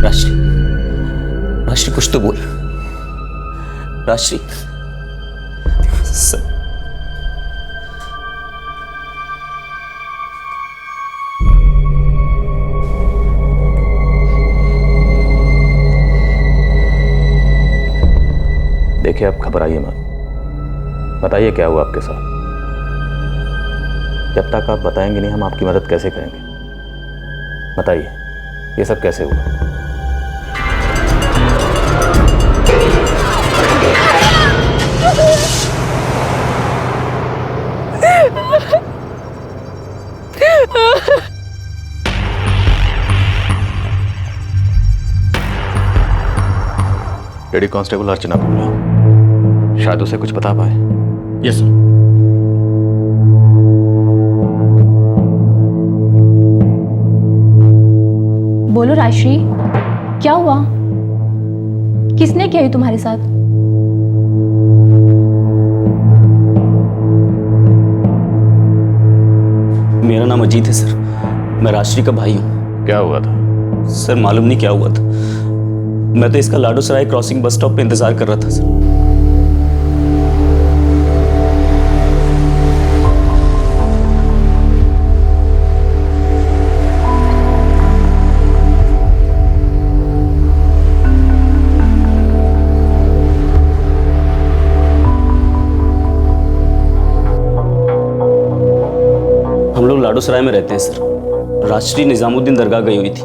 राश्री, राश्री कुछ तो बोल। राश्री सर, देखिए आप घबराइए मत, बताइए क्या हुआ आपके साथ। जब तक आप बताएंगे नहीं हम आपकी मदद कैसे करेंगे। बताइए ये सब कैसे हुआ। लेडी कांस्टेबल अर्चना बोल रहा हूं, शायद उसे कुछ बता पाए। Yes sir. बोलो राजश्री, क्या हुआ? किसने किया ये तुम्हारे साथ? मेरा नाम अजीत है सर, मैं राजश्री का भाई हूँ। क्या हुआ था? सर मालूम नहीं क्या हुआ था, मैं तो इसका लाडो सराय क्रॉसिंग बस स्टॉप पे इंतजार कर रहा था सर। हम लोग लाडो सराय में रहते हैं सर। राजश्री निजामुद्दीन दरगाह गई हुई थी,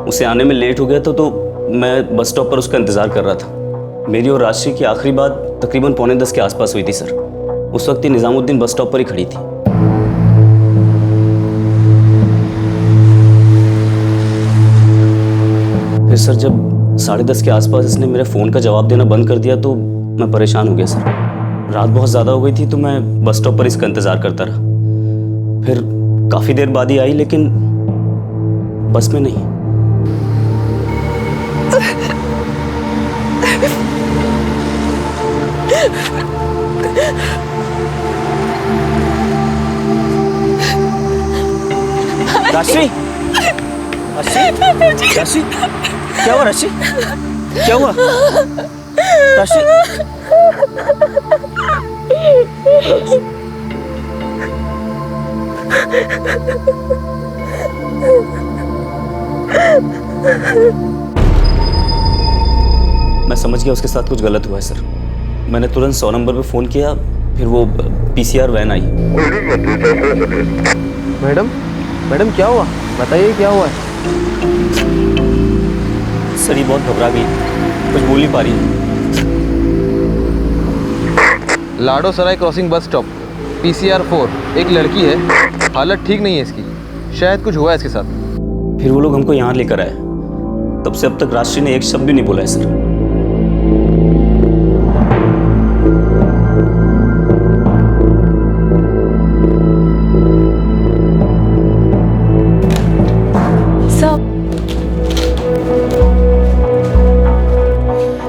उसे आने में लेट हो गया था तो मैं बस स्टॉप पर उसका इंतजार कर रहा था। मेरी और राजश्री की आखिरी बात तकरीबन 9:45 के आसपास हुई थी सर। उस वक्त ही निजामुद्दीन बस स्टॉप पर ही खड़ी थी। फिर सर जब 10:30 के आसपास इसने मेरे फ़ोन का जवाब देना बंद कर दिया तो मैं परेशान हो गया सर। रात बहुत ज़्यादा हो गई थी तो मैं बस स्टॉप पर इसका इंतज़ार करता रहा। फिर काफ़ी देर बाद ही आई लेकिन बस में नहीं। राशि, राशि, राशि, क्या हुआ राशि? क्या हुआ राशि? मैं समझ गया उसके साथ कुछ गलत हुआ है सर। मैंने तुरंत 100 नंबर पे फ़ोन किया, फिर वो पीसीआर वैन आई। मैडम क्या हुआ? बताइए क्या हुआ है? सर ये बहुत घबरा गई, कुछ बोल नहीं पा रही है। लाडो सराय क्रॉसिंग बस स्टॉप, PCR 4, एक लड़की है, हालत ठीक नहीं है इसकी, शायद कुछ हुआ है इसके साथ। फिर वो लोग हमको यहाँ लेकर आए, तब से अब तक राजश्री ने एक शब्द भी नहीं बोला है सर।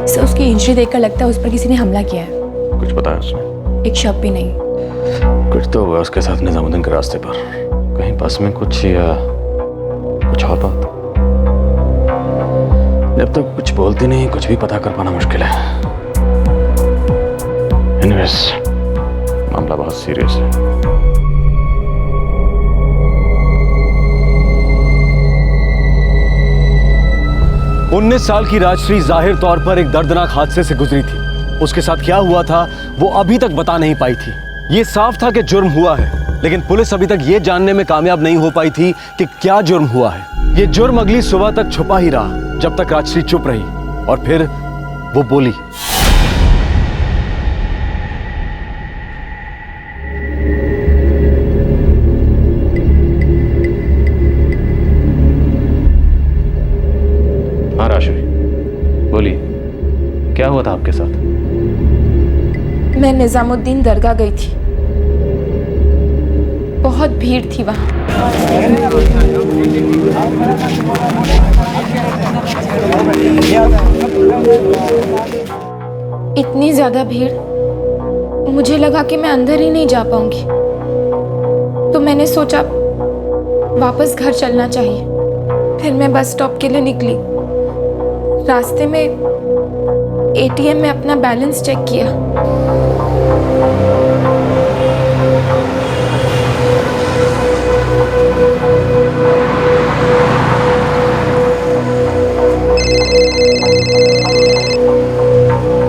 सर उसकी इंजरी देखकर लगता है उस पर किसी ने हमला किया है। कुछ बताया उसने? एक शब्द भी नहीं। कुछ तो हुआ उसके साथ निजामुद्दीन के रास्ते पर, कहीं बस में कुछ या कुछ और बात। जब तक कुछ बोलती नहीं कुछ भी पता कर पाना मुश्किल है। एनीवेज, मामला बहुत सीरियस है। 19 साल की राजश्री जाहिर तौर पर एक दर्दनाक हादसे से गुजरी थी। उसके साथ क्या हुआ था वो अभी तक बता नहीं पाई थी। ये साफ था कि जुर्म हुआ है, लेकिन पुलिस अभी तक ये जानने में कामयाब नहीं हो पाई थी कि क्या जुर्म हुआ है। ये जुर्म अगली सुबह तक छुपा ही रहा, जब तक राजश्री चुप रही और फिर वो बोली। हाँ राजश्री, बोलिए क्या क्या हुआ था आपके साथ? मैं निजामुद्दीन दरगाह गई थी। बहुत भीड़ थी वहाँ। इतनी ज्यादा भीड़, मुझे लगा कि मैं अंदर ही नहीं जा पाऊंगी। तो मैंने सोचा वापस घर चलना चाहिए। फिर मैं बस स्टॉप के लिए निकली। रास्ते में एटीएम में अपना बैलेंस चेक किया।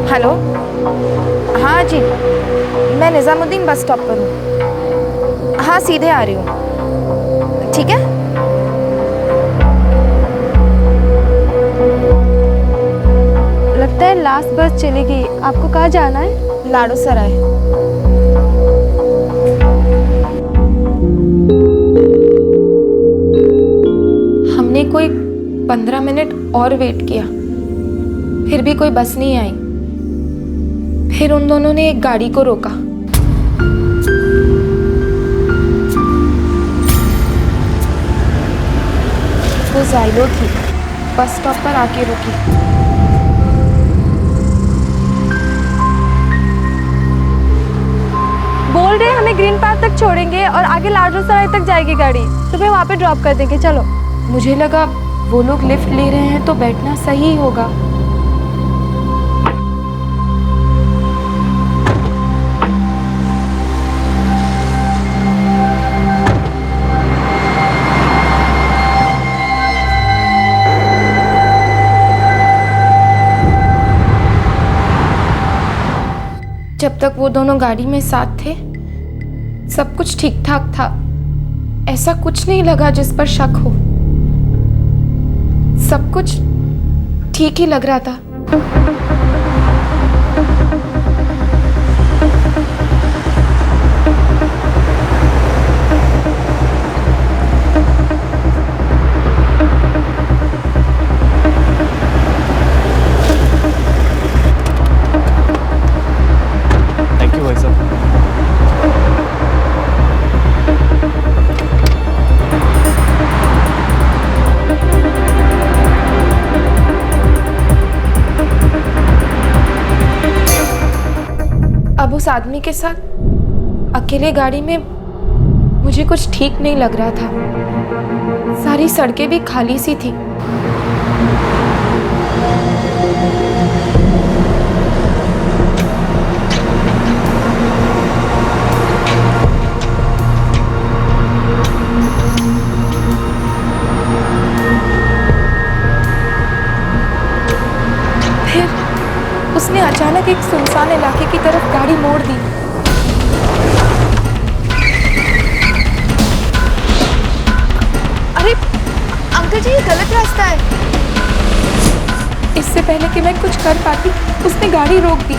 हेलो, हाँ जी, मैं निजामुद्दीन बस स्टॉप पर हूँ। हाँ, सीधे आ रही हूँ। ठीक है। लगता है लास्ट बस चलेगी। आपको कहाँ जाना है? लाडो सराय। हमने कोई 15 मिनट और वेट किया, फिर भी कोई बस नहीं आई। फिर उन दोनों ने एक गाड़ी को रोका। वो जाइलो थी, बस स्टॉप पर आके रुकी। बोल रहे हमें ग्रीन पार्क तक छोड़ेंगे और आगे लाडो सराय तक जाएगी गाड़ी, तुम्हें वहाँ पे ड्रॉप कर देंगे। चलो। मुझे लगा वो लोग लिफ्ट ले रहे हैं तो बैठना सही होगा। जब तक वो दोनों गाड़ी में साथ थे, सब कुछ ठीक ठाक था। ऐसा कुछ नहीं लगा जिस पर शक हो। सब कुछ ठीक ही लग रहा था। थैंक यू भाई साहब। अब उस आदमी के साथ अकेले गाड़ी में मुझे कुछ ठीक नहीं लग रहा था। सारी सड़कें भी खाली सी थी। फिर उसने अचानक एक सुनसान इलाके की तरफ गाड़ी मोड़ दी। अरे अंकल जी, ये गलत रास्ता है। इससे पहले कि मैं कुछ कर पाती, उसने गाड़ी रोक दी।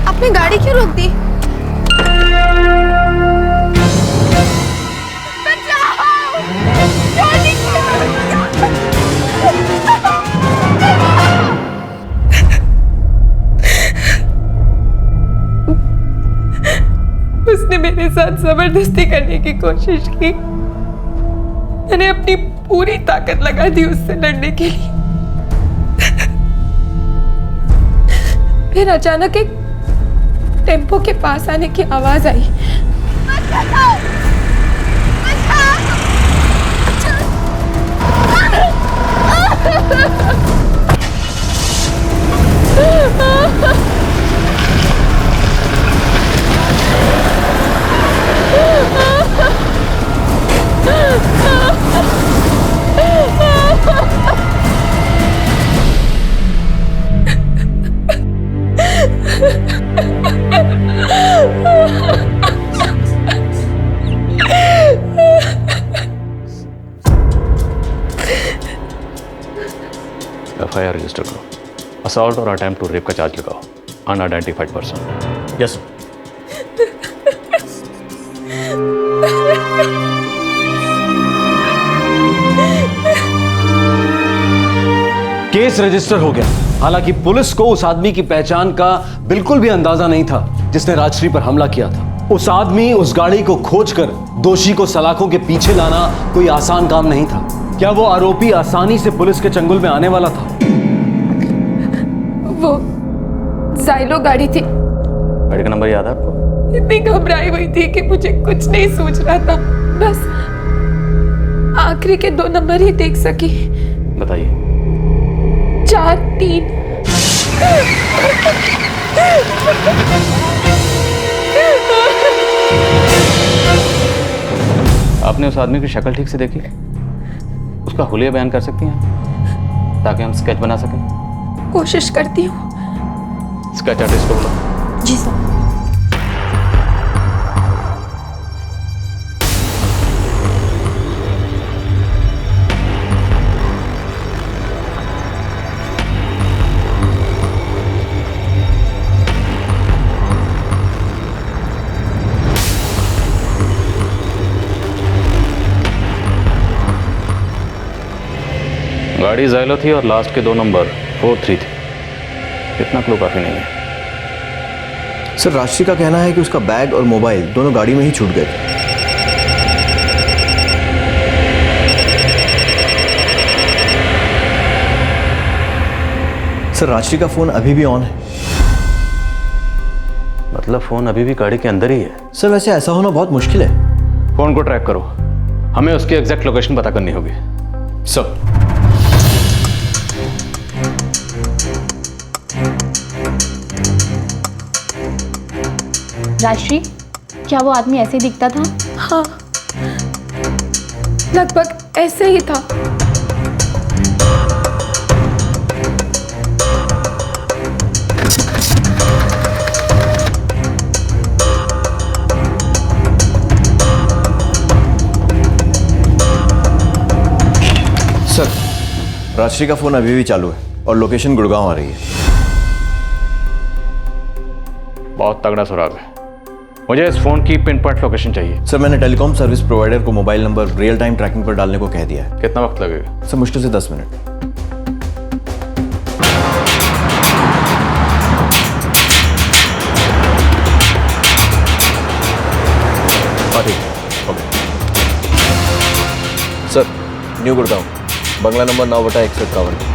आपने गाड़ी क्यों रोक दी? उसने मेरे साथ जबरदस्ती करने की कोशिश की। मैंने अपनी पूरी ताकत लगा दी उससे लड़ने के लिए। फिर अचानक एक टेम्पो के पास आने की आवाज आई। FIR रजिस्टर करो। असॉल्ट और अटेम्प्ट टू रेप का चार्ज लगाओ। Unidentified person. Yes case register हो गया। हालांकि पुलिस को उस आदमी की पहचान का बिल्कुल भी अंदाजा नहीं था जिसने राजश्री पर हमला किया था। उस आदमी, उस गाड़ी को खोजकर दोषी को सलाखों के पीछे लाना कोई आसान काम नहीं था। क्या वो आरोपी आसानी से पुलिस के चंगुल में आने वाला था? वो जाइलो गाड़ी थी। गाड़ी का नंबर याद है आपको? इतनी घबराई हुई थी कि मुझे कुछ नहीं सूझ रहा था। बस आखिरी के 2 नंबर ही देख सकी। बताइए। 4-3। आपने उस आदमी की शक्ल ठीक से देखी? उसका हुलिया बयान कर सकती हैं ताकि हम स्केच बना सकें? कोशिश करती हूँ। स्केच आर्टिस्ट को बुलाओ। जी सर। गाड़ी जाइलो थी और लास्ट के 2 नंबर 4-3 थे। इतना क्लू काफी नहीं है। सर, राजश्री का कहना है कि उसका बैग और मोबाइल दोनों गाड़ी में ही छूट गए थे। सर, राजश्री का फोन अभी भी ऑन है। मतलब फोन अभी भी गाड़ी के अंदर ही है? सर, वैसे ऐसा होना बहुत मुश्किल है। फोन को ट्रैक करो, हमें उसकी एग्जैक्ट लोकेशन पता करनी होगी। सर, राजश्री, क्या वो आदमी ऐसे दिखता था? हाँ, लगभग ऐसे ही था। सर, राजश्री का फोन अभी भी चालू है और लोकेशन गुड़गांव आ रही है। बहुत तगड़ा सुराग है। मुझे इस फोन की पिन पॉइंट लोकेशन चाहिए। सर, मैंने टेलीकॉम सर्विस प्रोवाइडर को mobile number real time tracking पर डालने को कह दिया है। कितना वक्त लगेगा? सर, मुश्किल से 10 मिनट। ओके। सर, न्यू गुड़गांव, बंगला नंबर 9/151।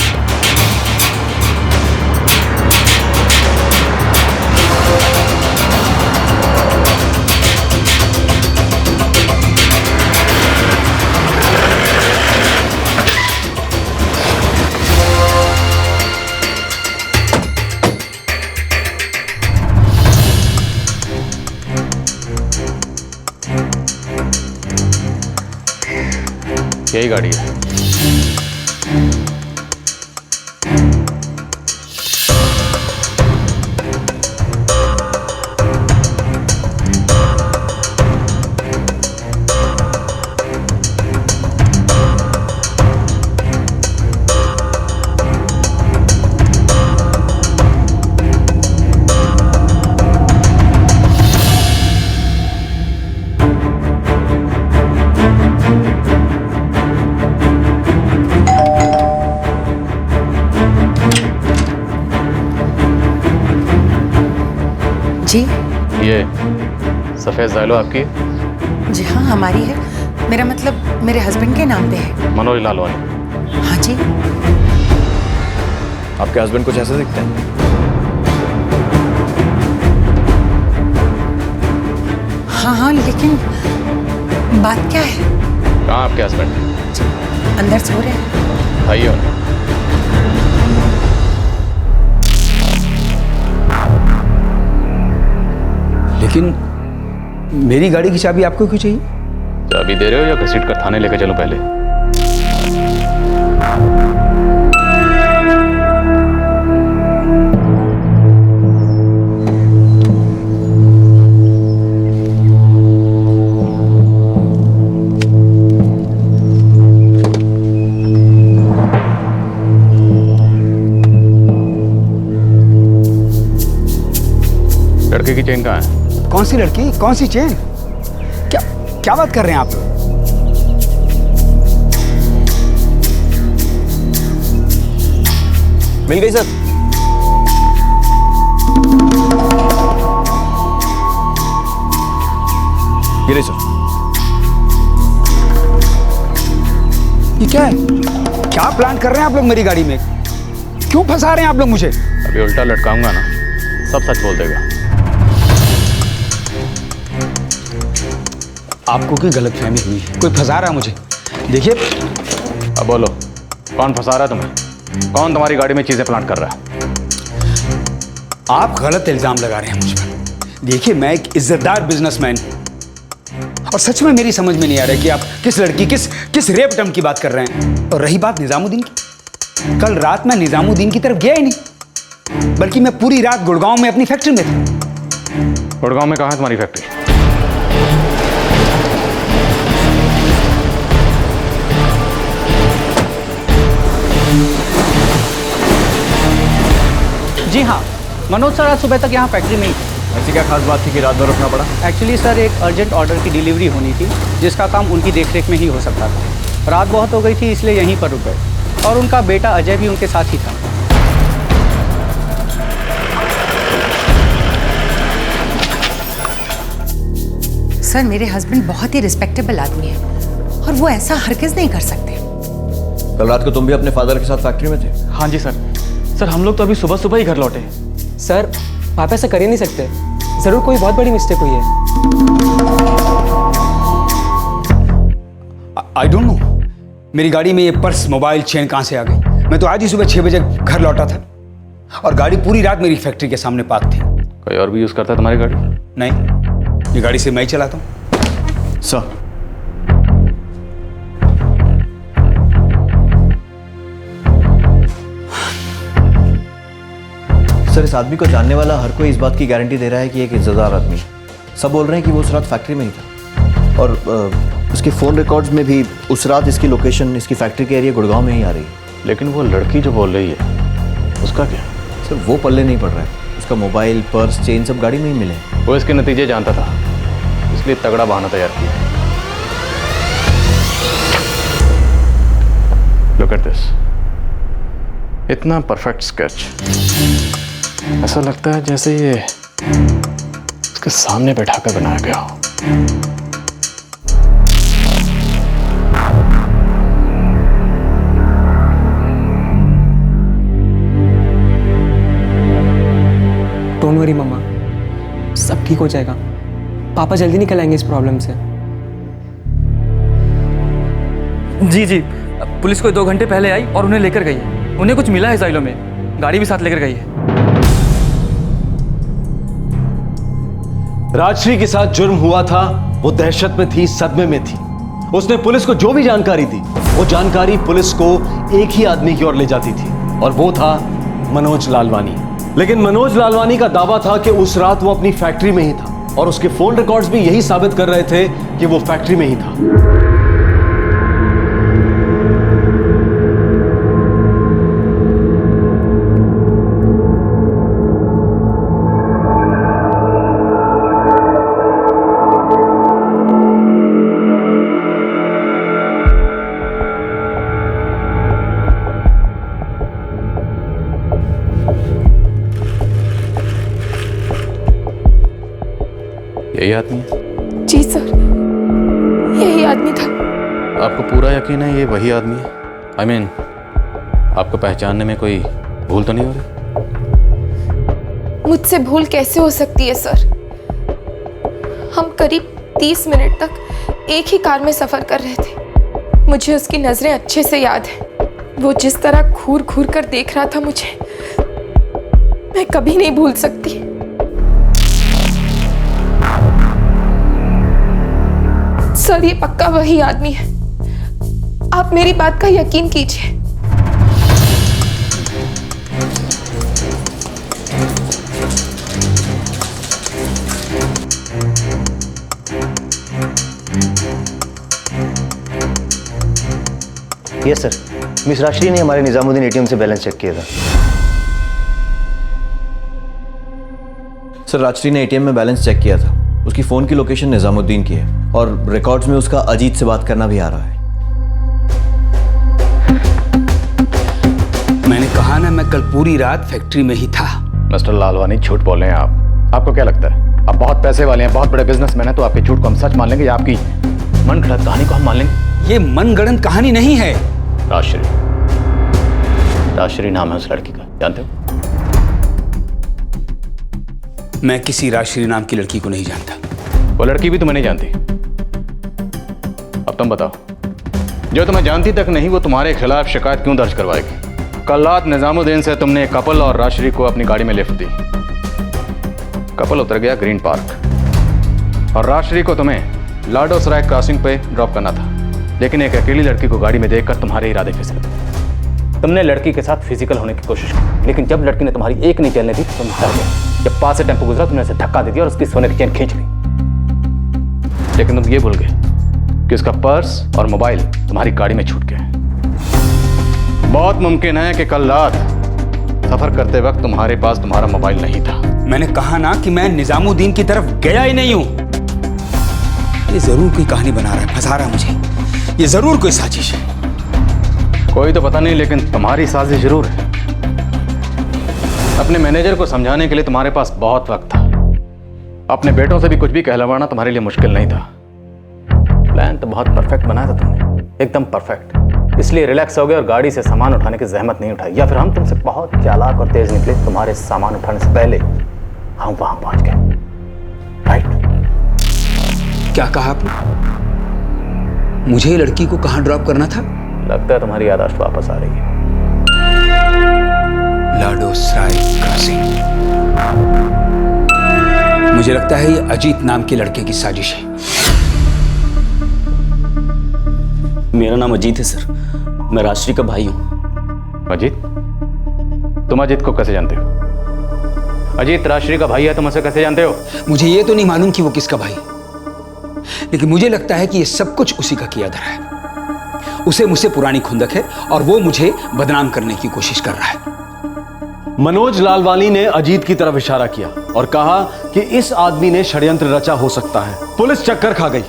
यही गाड़ी है। जी ये सफ़ेद जाइलो आपकी? जी हाँ, हमारी है। मेरा मतलब मेरे हस्बैंड के नाम पे है। मनोज लालवानी। हाँ जी। आपके हस्बैंड कुछ ऐसे दिखते हैं? हाँ हाँ, लेकिन बात क्या है? कहाँ आपके हस्बैंड? अंदर सो रहे हैं। आइए उन्हें। लेकिन मेरी गाड़ी की चाबी आपको क्यों चाहिए? चाबी दे रहे हो या घसीट कर थाने लेके चलो पहले? लड़के की चेन कहाँ है? कौन सी लड़की, कौन सी चेन? क्या बात कर रहे हैं आप? मिल गई सर। ये रही सर। ये क्या है? क्या प्लान कर रहे हैं आप लोग मेरी गाड़ी में? क्यों फंसा रहे हैं आप लोग मुझे? अभी उल्टा लटकाऊंगा ना, सब सच बोल देगा। आपको कोई गलतफहमी हुई है, कोई फंसा रहा है मुझे। देखिए, अब बोलो, कौन फंसा रहा है तुम्हें? कौन तुम्हारी गाड़ी में चीजें प्लांट कर रहा है? आप गलत इल्जाम लगा रहे हैं मुझ पर। देखिए, मैं एक इज्जतदार बिजनेसमैन हूं और सच में मेरी समझ में नहीं आ रहा कि आप किस लड़की, किस रेप टर्म की बात कर रहे हैं। और रही बात निजामुद्दीन की, कल रात मैं निजामुद्दीन की तरफ गया ही नहीं, बल्कि मैं पूरी रात गुड़गांव में अपनी फैक्ट्री में था। गुड़गांव में कहाँ है तुम्हारी फैक्ट्री? जी हाँ, मनोज सर आज सुबह तक यहाँ फैक्ट्री में ही थे। ऐसी क्या खास बात थी कि रात भर रुकना पड़ा? एक्चुअली सर एक अर्जेंट ऑर्डर की डिलीवरी होनी थी, जिसका काम उनकी देखरेख में ही हो सकता था। रात बहुत हो गई थी, इसलिए यहीं पर रुक गए और उनका बेटा अजय भी उनके साथ ही था। सर, मेरे हस्बैंड बहुत ही रिस्पेक्टेबल आदमी है और वो ऐसा हरगिज नहीं कर सकते। कल रात को तुम भी अपने फादर के साथ फैक्ट्री में थे? हाँ जी सर। सर हम लोग तो अभी सुबह सुबह ही घर लौटे। सर आप ऐसा कर ही नहीं सकते, जरूर कोई बहुत बड़ी मिस्टेक हुई है। आई डोंट नो, मेरी गाड़ी में ये पर्स, मोबाइल, चेन कहाँ से आ गई? मैं तो आज ही सुबह 6 बजे घर लौटा था और गाड़ी पूरी रात मेरी फैक्ट्री के सामने पार्क थी। कोई और भी यूज करता है तुम्हारी गाड़ी? नहीं, ये गाड़ी से मैं ही चलाता हूँ। सर, सर इस आदमी को जानने वाला हर कोई इस बात की गारंटी दे रहा है कि एक इज्जतदार आदमी है। सब बोल रहे हैं कि वो उस रात फैक्ट्री में ही था और उसके फ़ोन रिकॉर्ड्स में भी उस रात इसकी लोकेशन, इसकी फैक्ट्री के एरिया गुड़गांव में ही आ रही है। लेकिन वो लड़की जो बोल रही है उसका क्या? सर वो पल्ले नहीं पड़ रहा है। उसका मोबाइल, पर्स, चेन सब गाड़ी में ही मिले। वो इसके नतीजे जानता था, इसलिए तगड़ा बहाना तैयार किया। लुक एट दिस, इतना परफेक्ट स्केच, ऐसा लगता है जैसे ये उसके सामने बैठाकर बनाया गया हो। डोंट वरी मम्मा, सब ठीक हो जाएगा। पापा जल्दी निकल आएंगे इस प्रॉब्लम से। जी, पुलिस कोई 2 घंटे पहले आई और उन्हें लेकर गई है। उन्हें कुछ मिला है साइलो में, गाड़ी भी साथ लेकर गई है। राजश्री के साथ जुर्म हुआ था, वो दहशत में थी, सदमे में थी। उसने पुलिस को जो भी जानकारी दी, वो जानकारी पुलिस को एक ही आदमी की ओर ले जाती थी और वो था मनोज लालवानी। लेकिन मनोज लालवानी का दावा था कि उस रात वो अपनी फैक्ट्री में ही था और उसके फोन रिकॉर्ड्स भी यही साबित कर रहे थे कि वो फैक्ट्री में ही था। यही आदमी है? जी सर, यही आदमी था। आपको पूरा यकीन है ये वही आदमी है? I mean, आपको पहचानने में कोई भूल तो नहीं हो रही? मुझसे भूल कैसे हो सकती है सर? हम करीब 30 मिनट तक एक ही कार में सफर कर रहे थे। मुझे उसकी नजरें अच्छे से याद है। वो जिस तरह घूर घूर कर देख रहा था मुझे, मैं कभी नहीं भूल सकती। सर ये पक्का वही आदमी है, आप मेरी बात का यकीन कीजिए। यस सर, मिस राजश्री ने हमारे निजामुद्दीन एटीएम से बैलेंस चेक किया था। सर राजश्री ने एटीएम में बैलेंस चेक किया था। उसकी फ़ोन की लोकेशन निजामुद्दीन की है और रिकॉर्ड्स में उसका अजीत से बात करना भी आ रहा है। मैंने कहा ना, मैं कल पूरी रात फैक्ट्री में ही था। मिस्टर लालवानी, झूठ बोल रहे हैं आप। आपको क्या लगता है आप बहुत पैसे वाले हैं, बहुत बड़े बिजनेसमैन हैं, तो आपके झूठ को हम सच मान लेंगे या आपकी मनगढ़ंत कहानी को हम मान लेंगे? ये मनगढ़ंत कहानी नहीं है। राजश्री नाम है उस लड़की का, जानते हो? मैं किसी राजश्री नाम की लड़की को नहीं जानता। वो लड़की भी तुम्हें नहीं जानती। अब तुम बताओ, जो तुम्हें जानती तक नहीं वो तुम्हारे खिलाफ शिकायत क्यों दर्ज करवाएगी? कल रात निजामुद्दीन से तुमने कपल और राजश्री को अपनी गाड़ी में लिफ्ट दी। कपल उतर गया ग्रीन पार्क और राजश्री को तुम्हें लाडो सराय क्रॉसिंग पे ड्रॉप करना था, लेकिन एक अकेली लड़की को गाड़ी में देखकर तुम्हारे इरादे फिसले। तुमने लड़की के साथ फिजिकल होने की कोशिश की, लेकिन जब लड़की ने तुम्हारी एक नहीं चलने दी तो तुम डर गए। जब पास से टेंपो गुजरा तुमने उसे धक्का दे दिया और उसकी सोने की चेन खींच ली। लेकिन तुम ये भूल गए कि उसका पर्स और मोबाइल तुम्हारी गाड़ी में छूट गए। बहुत मुमकिन है कि कल रात सफर करते वक्त तुम्हारे पास तुम्हारा मोबाइल नहीं था। मैंने कहा ना कि मैं निजामुद्दीन की तरफ गया ही नहीं हूं। ये जरूर कोई कहानी बना रहा है, फंसा रहा है मुझे। ये जरूर कोई साजिश है। कोई तो पता नहीं, लेकिन तुम्हारी साजिश जरूर है। अपने मैनेजर को समझाने के लिए तुम्हारे पास बहुत वक्त था। अपने बेटों से भी कुछ भी कहलवाना तुम्हारे लिए मुश्किल नहीं था। प्लान तो बहुत परफेक्ट बनाया था तुमने, एकदम परफेक्ट। इसलिए रिलैक्स हो गए और गाड़ी से सामान उठाने की जहमत नहीं उठाई, या फिर हम तुमसे बहुत चालाक और तेज निकले, तुम्हारे सामान उठाने से पहले हम वहां पहुंच गए। राइट? क्या कहा आपने? मुझे ये लड़की को कहां ड्रॉप करना था? लगता है तुम्हारी याददाश्त वापस आ रही है। लाडो सराय क्रॉसिंग। मुझे लगता है ये अजीत नाम के लड़के की साजिश है। मेरा नाम अजीत है सर, मैं राजश्री का भाई हूं। अजीत? तुम अजीत को कैसे जानते हो? अजीत राजश्री का भाई है, तुम उसे कैसे जानते हो? मुझे ये तो नहीं मालूम कि वो किसका भाई, लेकिन मुझे लगता है कि ये सब कुछ उसी का किया धरा है। उसे मुझसे पुरानी खुंदक है और वो मुझे बदनाम करने की कोशिश कर रहा है। मनोज लालवानी ने अजीत की तरफ इशारा किया और कहा कि इस आदमी ने षड्यंत्र रचा हो सकता है। पुलिस चक्कर खा गई।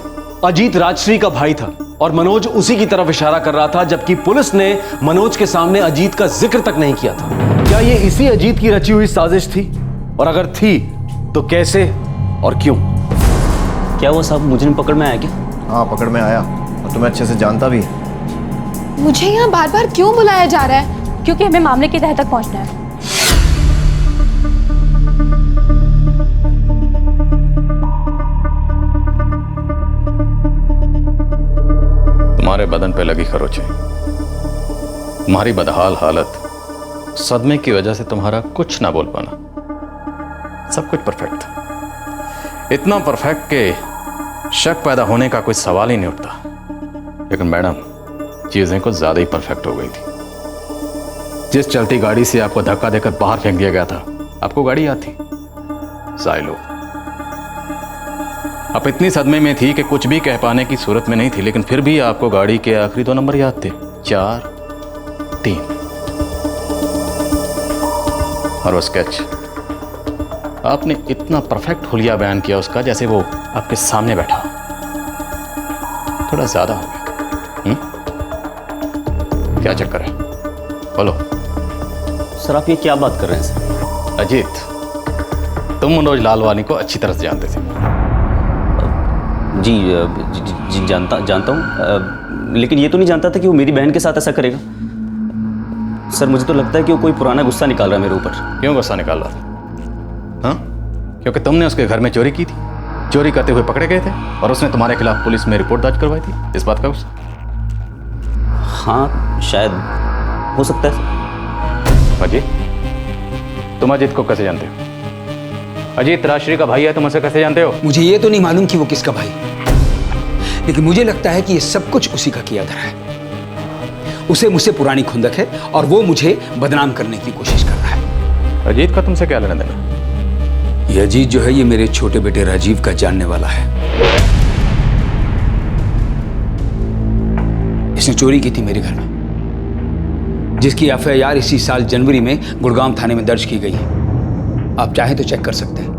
अजीत राजश्री का भाई था और मनोज उसी की तरफ इशारा कर रहा था, जबकि पुलिस ने मनोज के सामने अजीत का जिक्र तक नहीं किया था। क्या ये इसी अजीत की रची हुई साजिश थी? और अगर थी तो कैसे और क्यों? क्या वो साहब मुझे पकड़ में आया क्या? हाँ, पकड़ में आया और तुम्हें अच्छे से जानता भी है। मुझे यहाँ बार बार क्यों बुलाया जा रहा है? क्योंकि हमें मामले की तह तक पहुंचना है। तुम्हारे बदन पे लगी खरोंचें, तुम्हारी बदहाल हालत, सदमे की वजह से तुम्हारा कुछ ना बोल पाना, सब कुछ परफेक्ट था। इतना परफेक्ट कि शक पैदा होने का कोई सवाल ही नहीं उठता। लेकिन मैडम, चीजें कुछ ज्यादा ही परफेक्ट हो गई थी। जिस चलती गाड़ी से आपको धक्का देकर बाहर फेंक दिया गया था, आपको गाड़ी याद थी? साइलो। आप इतनी सदमे में थी कि कुछ भी कह पाने की सूरत में नहीं थी, लेकिन फिर भी आपको गाड़ी के आखिरी 2 नंबर याद थे, 4, 3। और वो स्केच, आपने इतना परफेक्ट हुलिया बयान किया उसका जैसे वो आपके सामने बैठा। थोड़ा ज्यादा हो गया। क्या चक्कर है? बोलो। सर आप ये क्या बात कर रहे हैं सर? अजीत, तुम मनोज लालवानी को अच्छी तरह से जानते थे। जी जानता हूँ, लेकिन ये तो नहीं जानता था कि वो मेरी बहन के साथ ऐसा करेगा। सर मुझे तो लगता है कि वो कोई पुराना गुस्सा निकाल रहा है मेरे ऊपर। क्यों गुस्सा निकाल रहा था? हाँ, क्योंकि तुमने उसके घर में चोरी की थी, चोरी करते हुए पकड़े गए थे और उसने तुम्हारे खिलाफ पुलिस में रिपोर्ट दर्ज करवाई थी। इस बात का गुस्सा? हाँ शायद हो सकता है। अजीत, तुम अजीत को कैसे जानते हो? अजीत राजश्री का भाई है, तुम उसे कैसे जानते हो? मुझे ये तो नहीं मालूम कि वो किसका भाई, लेकिन मुझे लगता है कि ये सब कुछ उसी का किया धरा है। उसे मुझसे पुरानी खुंदक है और वो मुझे बदनाम करने की कोशिश कर रहा है। अजीत का तुमसे क्या लेना देना? ये अजीत जो है, ये मेरे छोटे बेटे राजीव का जानने वाला है। इसने चोरी की थी मेरे घर में, जिसकी एफआईआर इसी साल जनवरी में गुड़गांव थाने में दर्ज की गई है। आप चाहें तो चेक कर सकते हैं।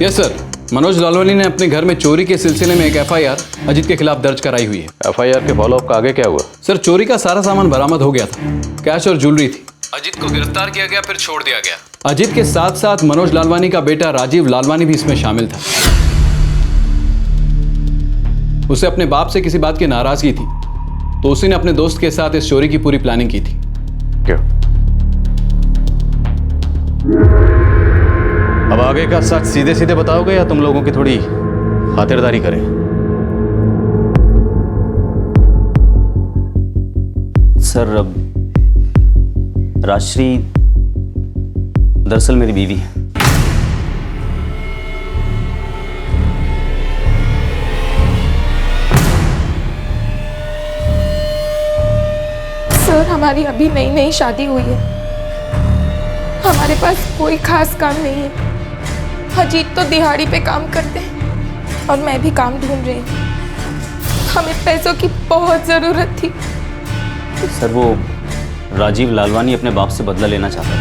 यस सर, मनोज लालवानी ने अपने घर में चोरी के सिलसिले में एक एफआईआर अजीत के खिलाफ दर्ज कराई हुई है। एफआईआर के फॉलोअप का आगे क्या हुआ? सर, चोरी का सारा सामान बरामद हो गया था, कैश और ज्वेलरी थी। अजीत को गिरफ्तार किया गया, फिर छोड़ दिया गया। अजीत के साथ साथ मनोज लालवानी का बेटा राजीव लालवानी भी इसमें शामिल था। उसे अपने बाप से किसी बात की नाराजगी थी, तो उसी ने अपने दोस्त के साथ इस चोरी की पूरी प्लानिंग की थी। क्यों? अब आगे का सच सीधे सीधे बताओगे या तुम लोगों की थोड़ी खातिरदारी करें? सर, अब राजश्री दरअसल मेरी बीवी है। सर, हमारी अभी नई नई शादी हुई है, हमारे पास कोई खास काम नहीं है। अजीत तो दिहाड़ी पे काम करते हैं और मैं भी काम ढूंढ रही हूँ। हमें पैसों की बहुत ज़रूरत थी। सर, वो राजीव लालवानी अपने बाप से बदला लेना चाहता था,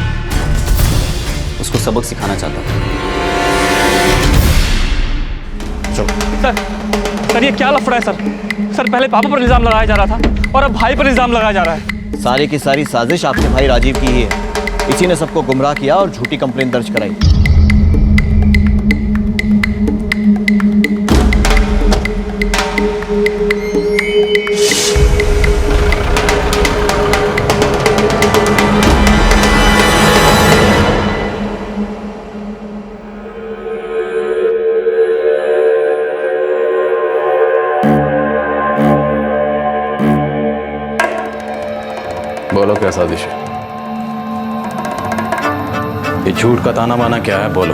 उसको सबक सिखाना चाहता था। सर ये क्या लफड़ा है सर? पहले पापा पर इल्जाम लगाया जा रहा था और अब भाई पर इल्जाम लगाया जा रहा है। सारी की सारी साजिश आपके भाई राजीव की ही है। इसी ने सबको गुमराह किया और झूठी कंप्लेंट दर्ज कराई। बोलो क्या साजिश है? ये झूठ का ताना बाना क्या है? बोलो,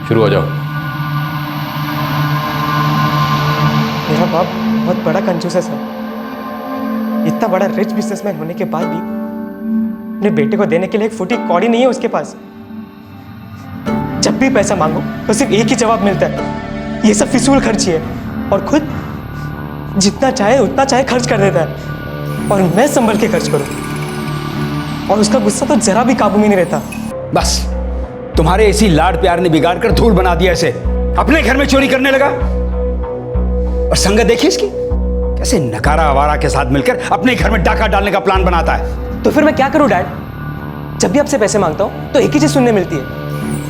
शुरू हो जाओ। मेरा बाप बहुत बड़ा कंजूस है सर। इतना बड़ा रिच बिजनेसमैन होने के बाद भी अपने बेटे को देने के लिए एक फुटी कौड़ी नहीं है उसके पास। जब भी पैसा मांगो तो सिर्फ एक ही जवाब मिलता है, ये सब फिजूल खर्ची है, और खुद जितना चाहे उतना चाहे खर्च कर देता है, और मैं संभल के खर्च करूं, और उसका गुस्सा तो जरा भी काबू में नहीं रहता। बस तुम्हारे इसी लाड प्यार ने बिगाड़ कर धूल बना दिया इसे। अपने घर में चोरी करने लगा, और संगत देखिए इसकी, कैसे नकारा आवारा के साथ मिलकर अपने घर में डाका डालने का प्लान बनाता है। तो फिर मैं क्या करूं डैड? जब भी आपसे पैसे मांगता हूं तो एक ही चीज सुनने मिलती है,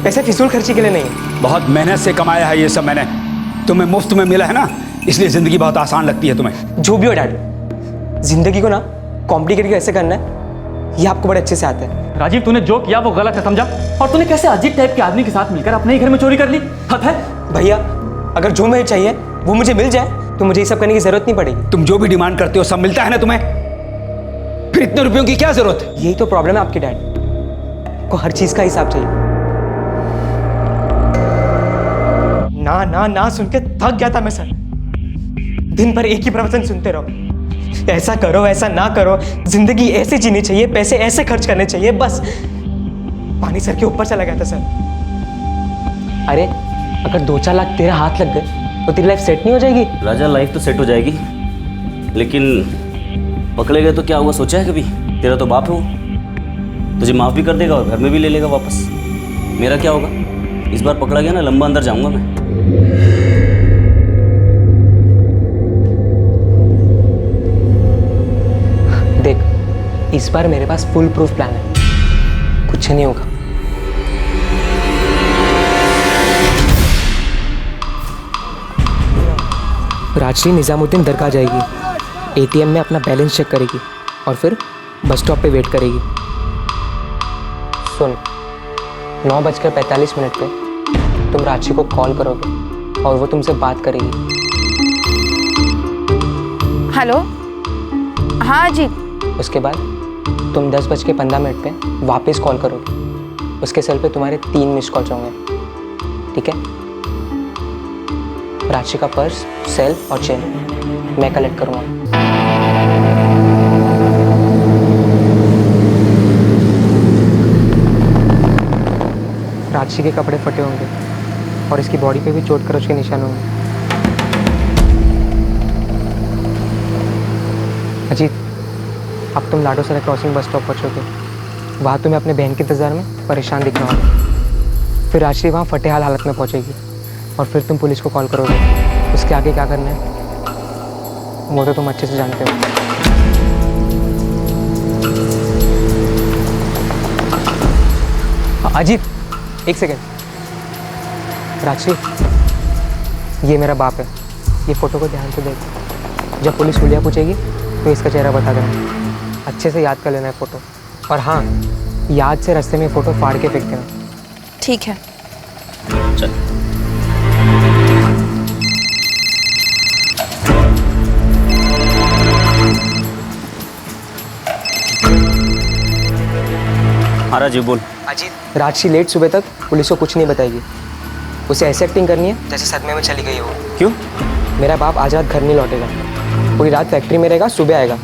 पैसे फिजूल खर्ची के लिए नहीं है। बहुत मेहनत से कमाया है ये सब मैंने, तुम्हें मुफ्त में मिला है ना, इसलिए जिंदगी बहुत आसान लगती है तुम्हें। जो भी हो डैड, जिंदगी को ना कॉम्प्लिकेट कैसे करना है ये आपको बड़े अच्छे से आता है। राजीव, तूने जो किया वो गलत है, समझा? और तूने कैसे अजीत टाइप के आदमी के साथ मिलकर अपने ही घर में चोरी कर ली? हद है भैया। अगर जो मुझे चाहिए वो मुझे मिल जाए तो मुझे ये सब करने की जरूरत नहीं पड़ेगी। तुम जो भी डिमांड करते हो सब मिलता है ना तुम्हें, फिर इतने रुपयों की क्या जरूरत है? यही तो प्रॉब्लम है आपकी डैड को, हर चीज का हिसाब चाहिए। ना ना ना सुन के थक गया था मैं सर। दिन भर एक ही प्रवचन सुनते रहो, ऐसा करो ऐसा ना करो, जिंदगी ऐसे जीनी चाहिए, पैसे ऐसे खर्च करने चाहिए, बस पानी सर के ऊपर चला गया था सर। अरे अगर 2-4 लाख तेरा हाथ लग गए तो तेरी लाइफ सेट नहीं हो जाएगी? राजा, लाइफ तो सेट हो जाएगी, लेकिन पकड़े गए तो क्या होगा सोचा है कभी? तेरा तो बाप है वो, तुझे माफ़ भी कर देगा और घर में भी ले लेगा वापस। मेरा क्या होगा? इस बार पकड़ा गया ना, लंबा अंदर जाऊंगा मैं। देख, इस बार मेरे पास फुल प्रूफ प्लान है, कुछ नहीं होगा। राजश्री निजामुद्दीन दरगाह जाएगी, एटीएम में अपना बैलेंस चेक करेगी और फिर बस स्टॉप पे वेट करेगी। सुन, 9:45 पे तुम राजश्री को कॉल करोगे और वो तुमसे बात करेगी। हेलो, हाँ जी। उसके बाद तुम 10:15 पे वापस कॉल करोगे। उसके सेल पे तुम्हारे 3 मिस कॉल्स होंगे, ठीक है? राशि का पर्स, सेल और चेन मैं कलेक्ट करूँगा। राशि के कपड़े फटे होंगे और इसकी बॉडी पे भी चोट खरोच के निशान होंगे। अजीत, अब तुम लाडो सराय क्रॉसिंग बस स्टॉप पहुँचोगे। वहाँ तुम्हें अपने बहन के इंतज़ार में परेशान दिखना होगा। फिर राजश्री वहाँ फटेहाल हालत में पहुँचेगी और फिर तुम पुलिस को कॉल करोगे। उसके आगे क्या करना है वो तो तुम अच्छे से जानते हो। अजीत, एक सेकेंड। राजश्री, ये मेरा बाप है। ये फ़ोटो को ध्यान से देख। जब पुलिस हुलिया पूछेगी तो इसका चेहरा बता देना। अच्छे से याद कर लेना है फ़ोटो। और हाँ, याद से रास्ते में फ़ोटो फाड़ के फेंक देना। ठीक है। चल। हाँ राजीव बोल। अजीत, राजश्री लेट सुबह तक पुलिस को कुछ नहीं बताएगी। उसे ऐसे एक्टिंग करनी है जैसे सदमे में चली गई हो। क्यों? मेरा बाप आज रात घर नहीं लौटेगा, पूरी रात फैक्ट्री में रहेगा, सुबह आएगा।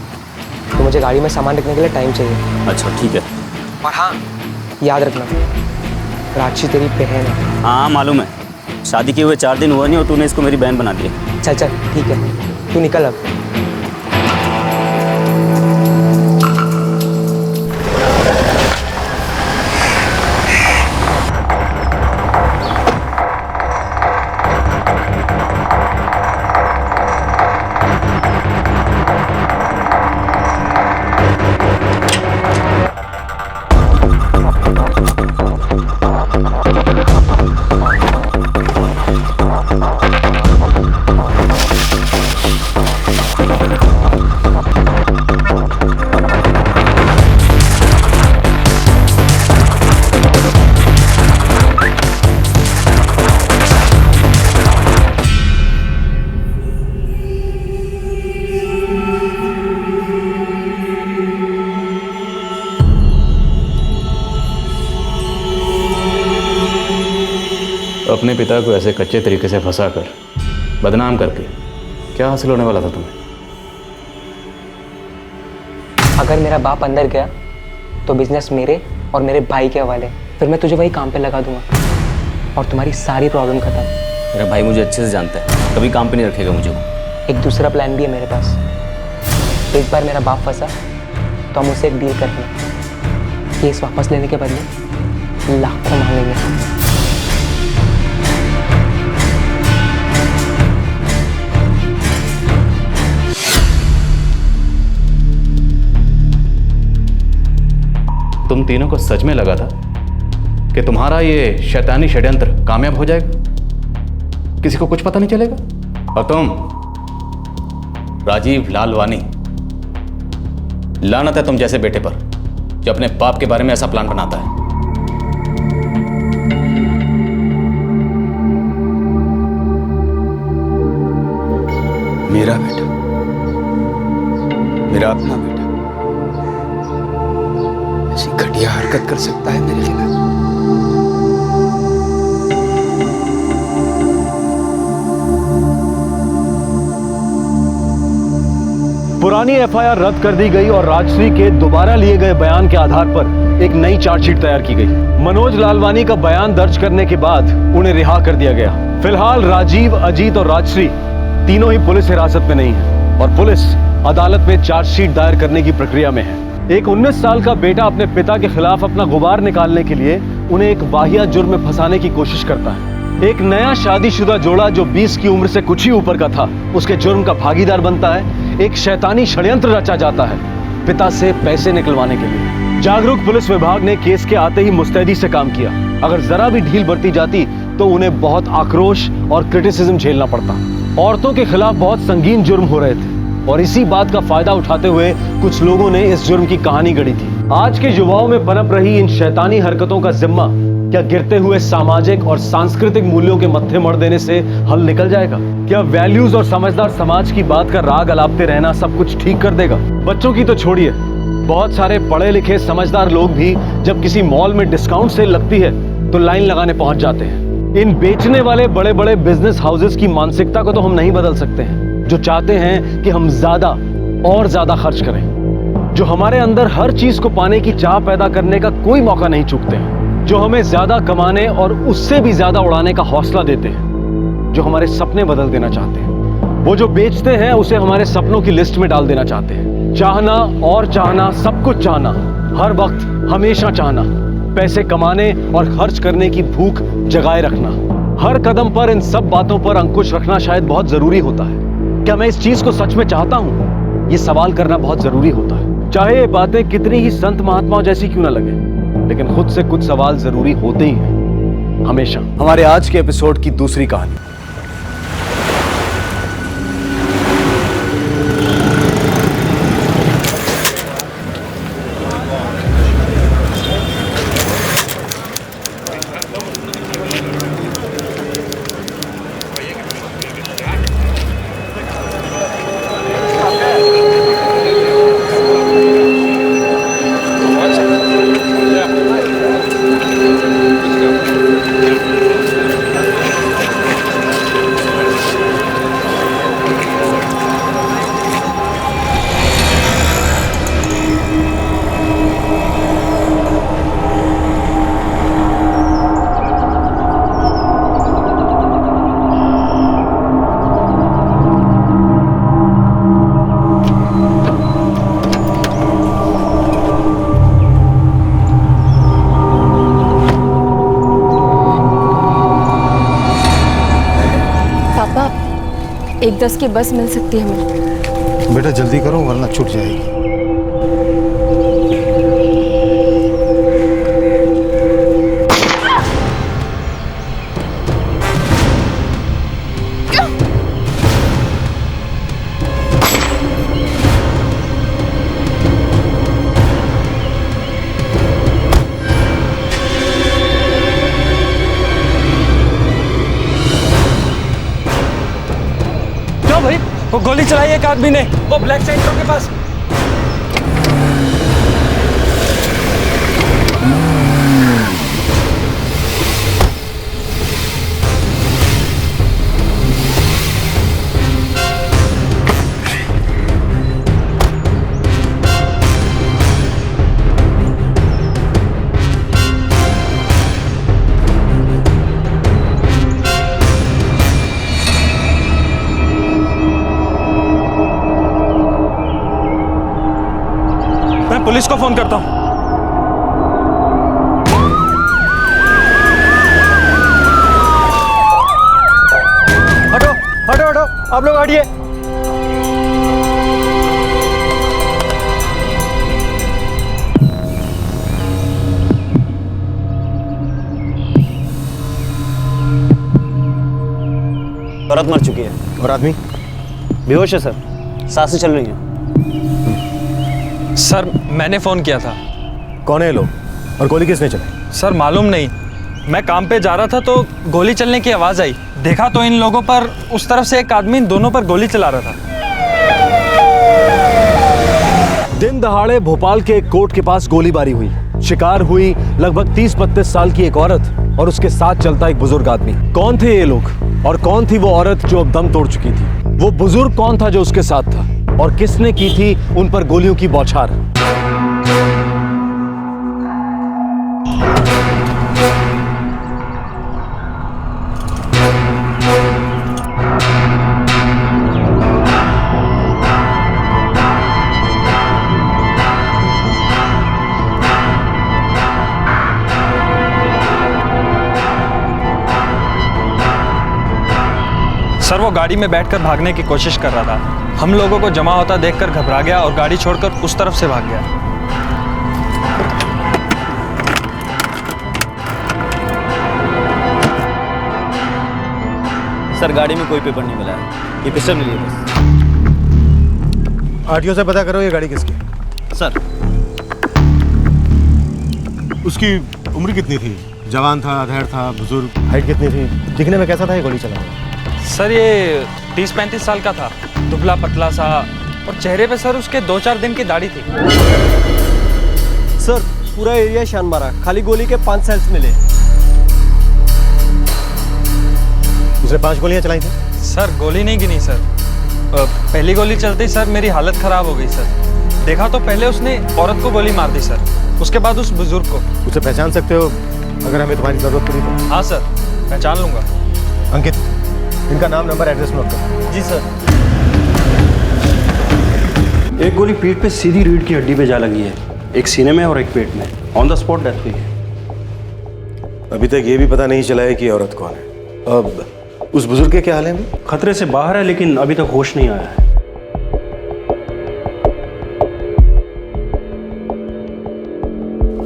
तो मुझे गाड़ी में सामान रखने के लिए टाइम चाहिए। अच्छा ठीक है। और हाँ, याद रखना राजश्री तेरी बहन है। हाँ मालूम है, शादी किए हुए 4 दिन हुआ नहीं और तूने इसको मेरी बहन बना दिया। चल चल ठीक है, तू निकल अब। अपने पिता को ऐसे कच्चे तरीके से फंसा कर बदनाम करके क्या हासिल होने वाला था तुम्हें? अगर मेरा बाप अंदर गया तो बिजनेस मेरे और मेरे भाई के हवाले। फिर मैं तुझे वही काम पे लगा दूंगा और तुम्हारी सारी प्रॉब्लम खत्म। मेरा भाई मुझे अच्छे से जानता है, कभी काम पे नहीं रखेगा मुझे। एक दूसरा प्लान भी है मेरे पास। एक बार मेरा बाप फंसा तो हम उसे एक डील करेंगे। केस वापस लेने के बदले लाखों मांगेंगे। तुम तीनों को सच में लगा था कि तुम्हारा ये शैतानी षड्यंत्र कामयाब हो जाएगा, किसी को कुछ पता नहीं चलेगा? और तुम राजीव लालवानी, लानत है तुम जैसे बेटे पर जो अपने बाप के बारे में ऐसा प्लान बनाता है। मेरा बेटा, मेरा अपना बेटा ऐसी घटिया हरकत कर सकता है मेरे खिलाफ? पुरानी एफआईआर रद्द कर दी गई और राजश्री के दोबारा लिए गए बयान के आधार पर एक नई चार्जशीट तैयार की गई। मनोज लालवानी का बयान दर्ज करने के बाद उन्हें रिहा कर दिया गया। फिलहाल राजीव, अजीत और राजश्री तीनों ही पुलिस हिरासत में नहीं है और पुलिस अदालत में चार्जशीट दायर करने की प्रक्रिया में है। एक 19 साल का बेटा अपने पिता के खिलाफ अपना गुबार निकालने के लिए उन्हें एक वाहियात जुर्म में फंसाने की कोशिश करता है। एक नया शादीशुदा जोड़ा जो 20 की उम्र से कुछ ही ऊपर का था, उसके जुर्म का भागीदार बनता है। एक शैतानी षड्यंत्र रचा जाता है पिता से पैसे निकलवाने के लिए। जागरूक पुलिस विभाग ने केस के आते ही मुस्तैदी से काम किया। अगर जरा भी ढील बरती जाती तो उन्हें बहुत आक्रोश और क्रिटिसिज्म झेलना पड़ता। औरतों के खिलाफ बहुत संगीन जुर्म हो रहे थे और इसी बात का फायदा उठाते हुए कुछ लोगों ने इस जुर्म की कहानी गढ़ी थी। आज के युवाओं में पनप रही इन शैतानी हरकतों का जिम्मा क्या गिरते हुए सामाजिक और सांस्कृतिक मूल्यों के मत्थे मर देने से हल निकल जाएगा? क्या वैल्यूज और समझदार समाज की बात का राग अलापते रहना सब कुछ ठीक कर देगा? बच्चों की तो छोड़िए, बहुत सारे पढ़े लिखे समझदार लोग भी जब किसी मॉल में डिस्काउंट सेल लगती है तो लाइन लगाने पहुंच जाते हैं। इन बेचने वाले बड़े बड़े बिजनेस हाउसेस की मानसिकता को तो हम नहीं बदल सकते हैं, जो चाहते हैं कि हम ज्यादा और ज्यादा खर्च करें, जो हमारे अंदर हर चीज को पाने की चाह पैदा करने का कोई मौका नहीं चूकते हैं, जो हमें ज्यादा कमाने और उससे भी ज्यादा उड़ाने का हौसला देते हैं, जो हमारे सपने बदल देना चाहते हैं। वो जो बेचते हैं उसे हमारे सपनों की लिस्ट में डाल देना चाहते हैं। चाहना और चाहना, सब कुछ चाहना, हर वक्त हमेशा चाहना, पैसे कमाने और खर्च करने की भूख जगाए रखना। हर कदम पर इन सब बातों पर अंकुश रखना शायद बहुत जरूरी होता है। क्या मैं इस चीज को सच में चाहता हूं? ये सवाल करना बहुत जरूरी होता है। चाहे ये बातें कितनी ही संत महात्माओं जैसी क्यों ना लगे, लेकिन खुद से कुछ सवाल जरूरी होते ही हैं, हमेशा। हमारे आज के एपिसोड की दूसरी कहानी। पापा 1:10 की बस मिल सकती है हमें? बेटा जल्दी करो वरना छूट जाएगी। भाई वो गोली चलाई एक आदमी ने, वो ब्लैक सेंटर के पास। पुलिस को फोन करता हूं। हटो हटो हटो, आप लोग हटिए। औरत मर चुकी है। और आदमी बेहोश है सर, सांसें चल रही हैं। सर मैंने फोन किया था। कौन है ये लोग और गोली किसने चलाई? सर मालूम नहीं, मैं काम पे जा रहा था तो गोली चलने की आवाज आई। देखा तो इन लोगों पर उस तरफ से एक आदमी इन दोनों पर गोली चला रहा था। दिन दहाड़े भोपाल के एक कोर्ट के पास गोलीबारी हुई। शिकार हुई लगभग 30-32 साल की एक औरत और उसके साथ चलता एक बुजुर्ग आदमी। कौन थे ये लोग और कौन थी वो औरत जो अब दम तोड़ चुकी थी? वो बुजुर्ग कौन था जो उसके साथ था और किसने की थी उन पर गोलियों की बौछार? सर वो गाड़ी में बैठकर भागने की कोशिश कर रहा था। हम लोगों को जमा होता देखकर घबरा गया और गाड़ी छोड़कर उस तरफ से भाग गया। सर गाड़ी में कोई पेपर नहीं मिला है, ये पिस्टल मिली है बस। आरटीओ से पता करो ये गाड़ी किसकी? सर उसकी उम्र कितनी थी? जवान था, अधेड़ था, बुजुर्ग? हाइट कितनी थी? दिखने में कैसा था ये गोली चला? सर ये 30-35 साल का था, दुबला पतला सा, और चेहरे पे सर उसके 2-4 दिन की दाढ़ी थी। सर पूरा एरिया शान मारा, खाली गोली के 5 सेल्स मिले। उसने 5 गोलियां चलाई थी? सर गोली नहीं गिनी सर। पहली गोली चलते ही सर मेरी हालत खराब हो गई सर। देखा तो पहले उसने औरत को गोली मार दी सर, उसके बाद उस बुजुर्ग को। उसे पहचान सकते हो अगर हमें तुम्हारी जरूरत पड़ी तो? हाँ सर पहचान लूंगा। अंकित इनका नाम, नंबर, एड्रेस नोट करो। जी सर। एक गोली पीठ पे सीधी रीढ़ की हड्डी पे जा लगी है, एक सीने में और एक पेट में। ऑन द स्पॉट डेथ हुई है। अभी तक ये भी पता नहीं चला है कि ये औरत कौन है। अब उस बुजुर्ग के क्या हाल है? खतरे से बाहर है लेकिन अभी तक होश नहीं आया है।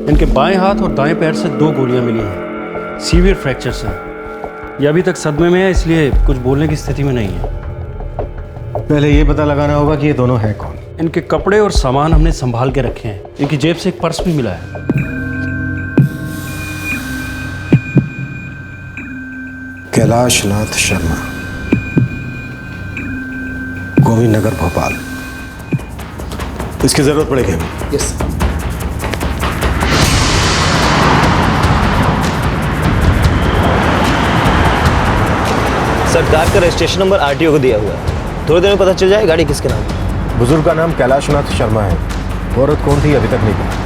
इनके बाएं हाथ और दाएं पैर से 2 गोलियां मिली हैं। सीवियर फ्रैक्चर्स हैं। ये अभी तक सदमे में है, इसलिए कुछ बोलने की स्थिति में नहीं है। पहले ये पता लगाना होगा कि ये दोनों हैं कौन। इनके कपड़े और सामान हमने संभाल के रखे हैं। इनकी जेब से एक पर्स भी मिला है। कैलाश नाथ शर्मा, गोविंद नगर, भोपाल। इसकी जरूरत पड़ेगी हमें। यस। सर, कार का रजिस्ट्रेशन नंबर आरटीओ को दिया हुआ है। थोड़ी देर में पता चल जाए गाड़ी किसके नाम है। बुजुर्ग का नाम कैलाश नाथ शर्मा है। औरत कौन थी अभी तक नहीं पता।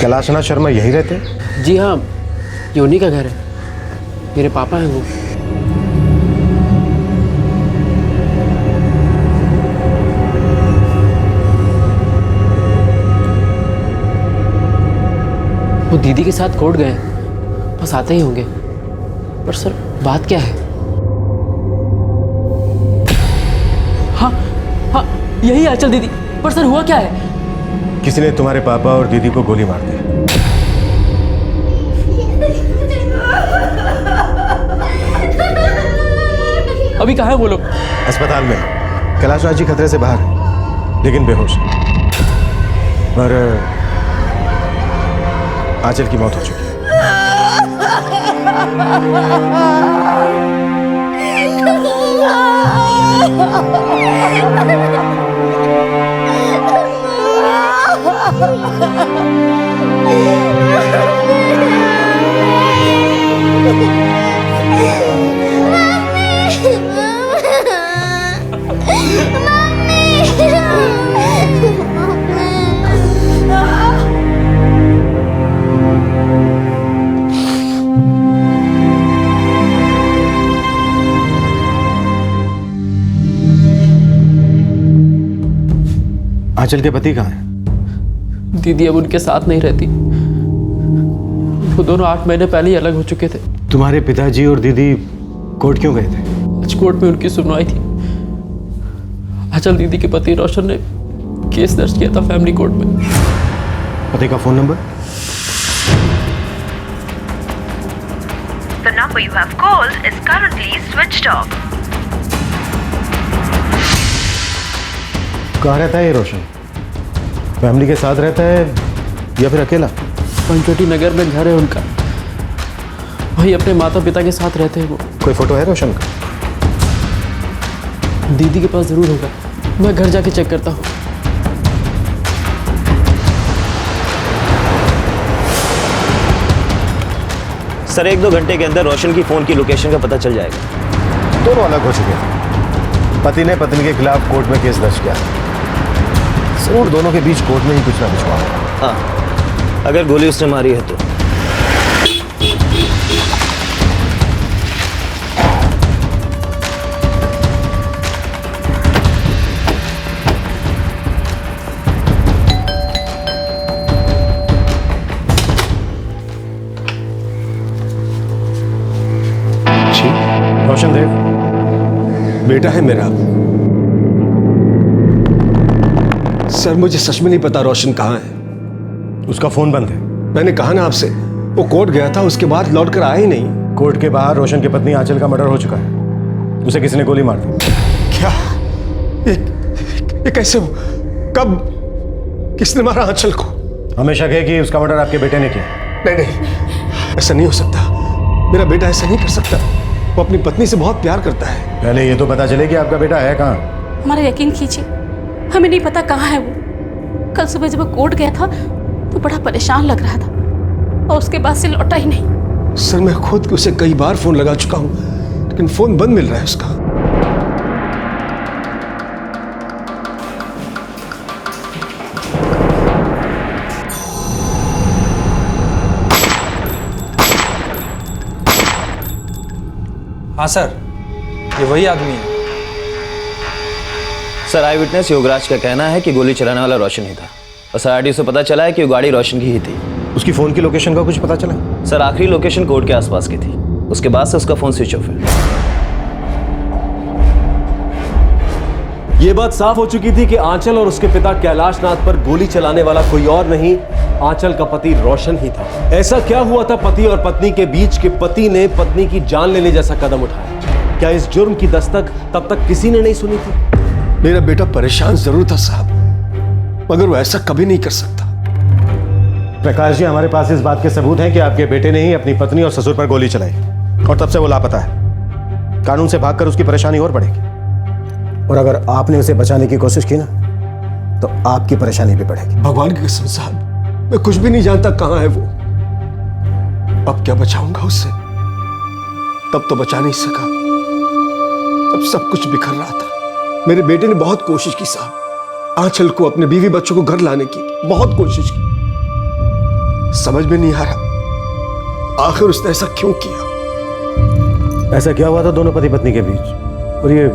कैलाशनाथ शर्मा यही रहते हैं? जी हाँ, ये उन्हीं का घर है। मेरे पापा हैं वो। वो दीदी के साथ कोर्ट गए, बस आते ही होंगे। पर सर बात क्या है? हाँ हाँ, यही आंचल दीदी। पर सर हुआ क्या है? किसी ने तुम्हारे पापा और दीदी को गोली मार दी। अभी कहाँ है वो लोग? अस्पताल में। कैलाशनाथ जी खतरे से बाहर हैं, लेकिन बेहोश हैं। और आंचल की मौत हो चुकी है। आंचल के पति कहाँ हैं? दीदी अब उनके साथ नहीं रहती। वो दोनों 8 महीने पहले ही अलग हो चुके थे। तुम्हारे पिताजी और दीदी कोर्ट क्यों गए थे? आज कोर्ट में उनकी सुनवाई थी। आंचल दीदी के पति रोशन ने केस दर्ज किया था फैमिली कोर्ट में। पति का phone number? The number you have called is currently switched off. कहाँ रहता है ये रोशन? फैमिली के साथ रहता है या फिर अकेला? पंचवटी नगर में घर है उनका। वही अपने माता पिता के साथ रहते हैं वो। कोई फोटो है रोशन का? दीदी के पास जरूर होगा। मैं घर जाके चेक करता हूँ। सर, 1-2 घंटे के अंदर रोशन की फोन की लोकेशन का पता चल जाएगा। दोनों अलग हो चुके थे। पति ने पत्नी के खिलाफ कोर्ट में केस दर्ज किया और दोनों के बीच कोर्ट में ही कुछ ना कुछ हुआ। हाँ, अगर गोली उसने मारी है तो। रोशन देव बेटा है मेरा। सर मुझे सच में नहीं पता रोशन कहाँ है। उसका फोन बंद है। मैंने कहा ना आपसे, वो कोर्ट गया था, उसके बाद लौट कर आया ही नहीं। कोर्ट के बाहर रोशन की पत्नी आंचल का मर्डर हो चुका है। उसे किसी ने गोली मार दी। क्या? ये कैसे? कब? किसने मारा आंचल को? हमें शक है कि उसका मर्डर आपके बेटे ने किया। नहीं, ऐसा नहीं हो सकता। मेरा बेटा ऐसा नहीं कर सकता। वो अपनी पत्नी से बहुत प्यार करता है। पहले ये तो पता चले कि आपका बेटा है कहाँ। हमारा यकीन कीजिए, हमें नहीं पता कहाँ है वो। कल सुबह जब वो कोर्ट गया था तो बड़ा परेशान लग रहा था और उसके बाद से लौटा ही नहीं। सर मैं खुद उसे कई बार फोन लगा चुका हूँ, लेकिन फोन बंद मिल रहा है उसका। हाँ सर, ये वही आदमी है। सर, आई विटनेस योगराज का कहना है कि गोली चलाने वाला रोशन ही था और SID से पता चला है कि वो गाड़ी रोशन की ही थी। उसकी फोन की लोकेशन का कुछ पता चला? सर, आखिरी लोकेशन कोर्ट के आसपास की थी, उसके बाद से उसका फोन स्विच ऑफ है। ये बात साफ हो चुकी थी कि आंचल और उसके पिता कैलाश नाथ पर गोली चलाने वाला कोई और नहीं, आंचल का पति रोशन ही था। ऐसा क्या हुआ था पति और पत्नी के बीच कि पति ने पत्नी की जान लेने जैसा कदम उठाया? क्या इस जुर्म की दस्तक तब तक किसी ने नहीं सुनी थी? मेरा बेटा परेशान जरूर था साहब, मगर वो ऐसा कभी नहीं कर सकता। प्रकाश जी, हमारे पास इस बात के सबूत हैं कि आपके बेटे ने ही अपनी पत्नी और ससुर पर गोली चलाई और तब से वो लापता है। कानून से भागकर उसकी परेशानी और बढ़ेगी और अगर आपने उसे बचाने की कोशिश की ना तो आपकी परेशानी भी बढ़ेगी। भगवान की कसम साहब, मैं कुछ भी नहीं जानता कहां है वो। अब क्या बचाऊंगा उससे? तब तो बचा नहीं सका, तब सब कुछ बिखर रहा था। मेरे बेटे ने बहुत कोशिश की साहब, आंचल को, अपने बीवी बच्चों को घर लाने की बहुत कोशिश की। समझ में नहीं आ रहा आखिर उसने ऐसा क्यों किया। ऐसा क्या हुआ था दोनों पति पत्नी के बीच, और ये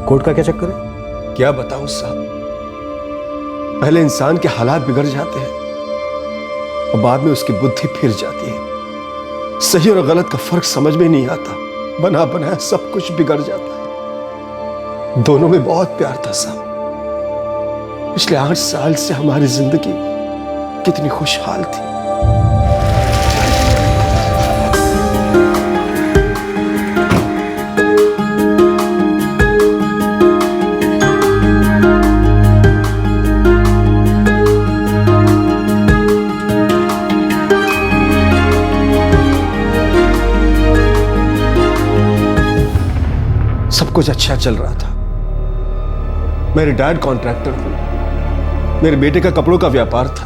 कोर्ट का क्या चक्कर है? क्या बताऊं साहब, पहले इंसान के हालात बिगड़ जाते हैं और बाद में उसकी बुद्धि फिर जाती है। सही और गलत का फर्क समझ में नहीं आता, बना बनाया सब कुछ बिगड़ जाता है। दोनों में बहुत प्यार था साहब। पिछले 8 साल से हमारी जिंदगी कितनी खुशहाल थी। सब कुछ अच्छा चल रहा था। मैं रिटायर्ड कॉन्ट्रैक्टर हूं, मेरे बेटे का कपड़ों का व्यापार था।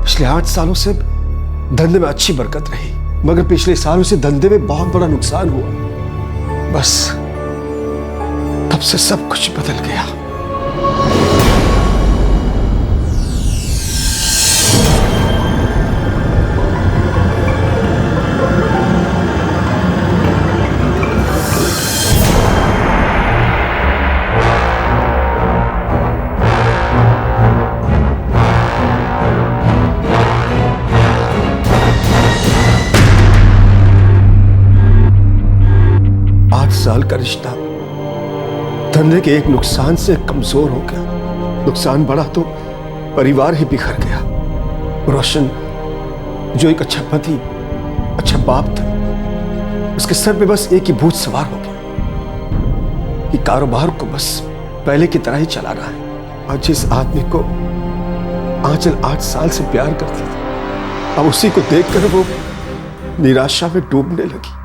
पिछले 8 सालों से धंधे में अच्छी बरकत रही, मगर पिछले सालों से धंधे में बहुत बड़ा नुकसान हुआ। बस तब से सब कुछ बदल गया। साल का रिश्ता धंधे के एक नुकसान से कमजोर हो गया। नुकसान बढ़ा तो परिवार ही बिखर गया। रोशन जो एक अच्छा पति, अच्छा बाप था, उसके सर पे बस एक ही भूत सवार हो गया कि कारोबार को बस पहले की तरह ही चला रहा है। और जिस आदमी को आंचल 8 साल से प्यार करती थी, अब उसी को देखकर वो निराशा में डूबने लगी।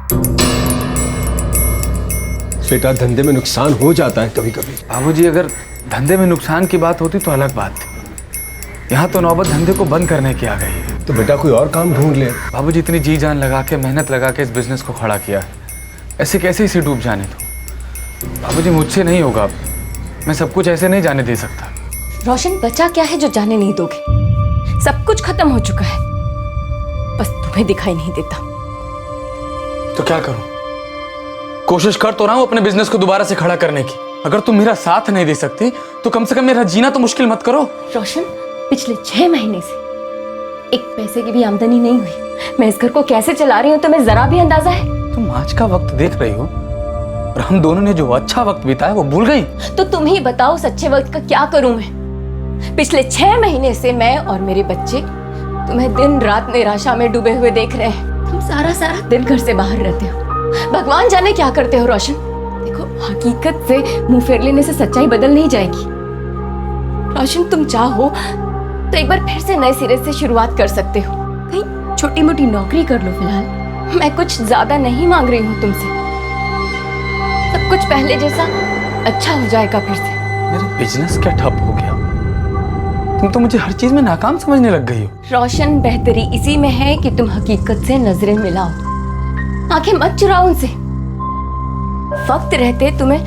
बेटा, धंधे में नुकसान हो जाता है कभी कभी। बाबूजी, अगर धंधे में नुकसान की बात होती तो अलग बात थी। यहाँ तो नौबत धंधे को बंद करने की आ गई है। तो बेटा कोई और काम ढूंढ ले। बाबूजी, इतनी जी जान लगा के, मेहनत लगा के इस बिजनेस को खड़ा किया है, ऐसे कैसे इसे डूब जाने दो? बाबूजी, मुझसे नहीं होगा, मैं सब कुछ ऐसे नहीं जाने दे सकता। रोशन, बचा क्या है जो जाने नहीं दोगे? सब कुछ खत्म हो चुका है, बस तुम्हें दिखाई नहीं देता। तो क्या करूं? कोशिश कर तो रहा हूं अपने बिजनेस को दोबारा से खड़ा करने की। अगर तुम मेरा साथ नहीं दे सकती तो कम से कम मेरा जीना तो मुश्किल मत करो। रोशन, पिछले 6 महीने से एक पैसे की भी आमदनी नहीं हुई। मैं इस घर को कैसे चला रही हूँ तुम्हें जरा भी अंदाजा है? तुम आज का वक्त देख रही हो और हम दोनों ने जो अच्छा वक्त बिताया वो भूल गई। तो तुम ही बताओ, सच्चे वक्त का क्या करूं मैं? पिछले 6 महीने से मैं और मेरे बच्चे तुम्हें दिन रात निराशा में डूबे हुए देख रहे हैं। तुम सारा दिन घर से बाहर रहते हो, भगवान जाने क्या करते हो। रोशन देखो, हकीकत से मुंह फेर लेने से सच्चाई बदल नहीं जाएगी। रोशन, तुम चाहो तो एक बार फिर से नए सिरे से शुरुआत कर सकते हो। कहीं छोटी मोटी नौकरी कर लो फिलहाल। मैं कुछ ज्यादा नहीं मांग रही हूँ तुमसे, सब कुछ पहले जैसा अच्छा हो जाएगा फिर से। मेरा बिजनेस क्या ठप हो गया? तुम तो मुझे हर चीज में नाकाम समझने लग गई हो। रोशन, बेहतरी इसी में है कि तुम हकीकत से नजरें मिलाओ, आंखें मत चुराओ उनसे। वक्त रहते तुम्हें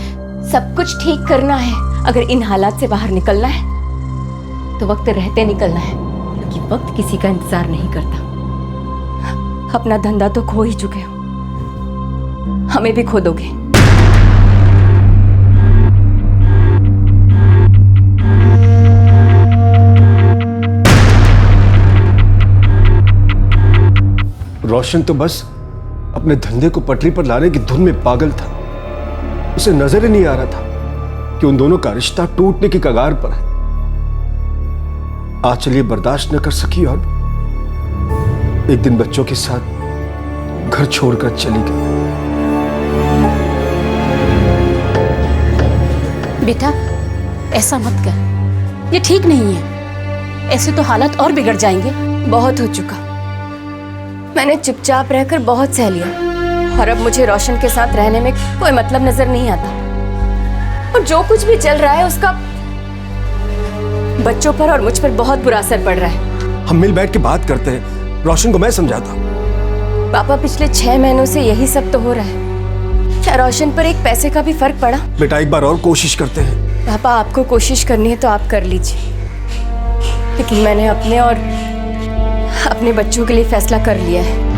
सब कुछ ठीक करना है। अगर इन हालात से बाहर निकलना है तो वक्त रहते निकलना है, क्योंकि वक्त किसी का इंतजार नहीं करता। अपना धंधा तो खो ही चुके हो, हमें भी खो दोगे। रोशन तो बस अपने धंधे को पटरी पर लाने की धुन में पागल था। उसे नजर ही नहीं आ रहा था कि उन दोनों का रिश्ता टूटने की कगार पर है। आंचल ये बर्दाश्त न कर सकी और एक दिन बच्चों के साथ घर छोड़कर चली गई। बेटा ऐसा मत कर, ये ठीक नहीं है। ऐसे तो हालत और बिगड़ जाएंगे। बहुत हो चुका, मैंने चुपचाप रहकर बहुत सह लिया और अब मुझे रोशन के साथ रहने में कोई मतलब नजर नहीं आता। और जो कुछ भी चल रहा है उसका बच्चों पर और मुझ पर बहुत बुरा असर पड़ रहा है। हम मिल बैठ के बात करते हैं, रोशन को मैं समझाता हूँ। पापा पिछले 6 महीनों से यही सब तो हो रहा है। क्या रोशन पर एक पैसे का भी फर्क पड़ा? बेटा एक बार और कोशिश करते हैं। पापा आपको कोशिश करनी है तो आप कर लीजिए, लेकिन मैंने अपने और अपने बच्चों के लिए फैसला कर लिया है।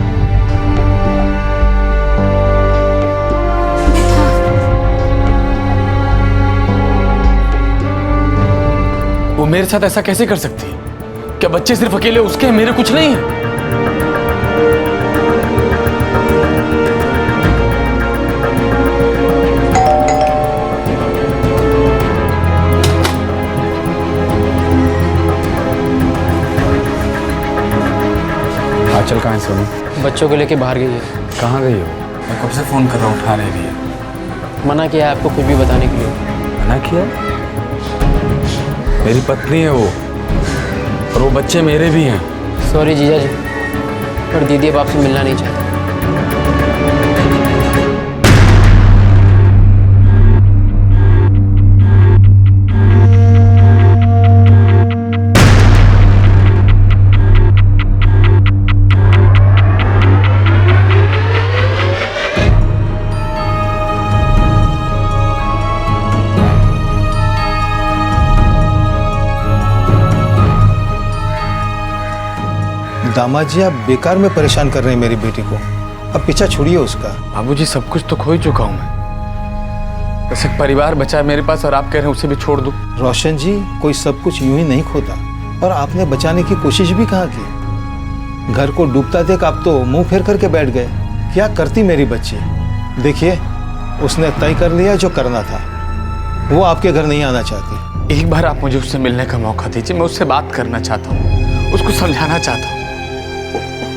वो मेरे साथ ऐसा कैसे कर सकती है? क्या बच्चे सिर्फ अकेले उसके हैं, मेरे कुछ नहीं है? आंचल कहाँ है सोनू? बच्चों को लेके बाहर गई है। कहाँ गई हो? मैं कब से फोन कर रहा हूँ, उठा नहीं रही है। मना किया है आपको कुछ भी बताने के लिए। मना किया? मेरी पत्नी है वो, और वो बच्चे मेरे भी हैं। सॉरी जीजा जी, पर दीदी अब आपसे मिलना नहीं चाहती। दामाद जी आप बेकार में परेशान कर रहे हैं मेरी बेटी को। अब पीछा छोड़िए उसका। बाबूजी सब कुछ तो खो ही चुका हूँ मैं। बस एक परिवार बचा है मेरे पास और आप कह रहे हैं उसे भी छोड़ दूं? रोशन जी कोई सब कुछ यूं ही नहीं खोता, और आपने बचाने की कोशिश भी कहाँ की। घर को डूबता देख आप तो मुंह फेर करके बैठ गए। क्या करती मेरी बच्ची। देखिए उसने तय कर लिया जो करना था, वो आपके घर नहीं आना चाहती। एक बार आप मुझे उससे मिलने का मौका दीजिए, मैं उससे बात करना चाहता हूँ, उसको समझाना चाहता हूँ।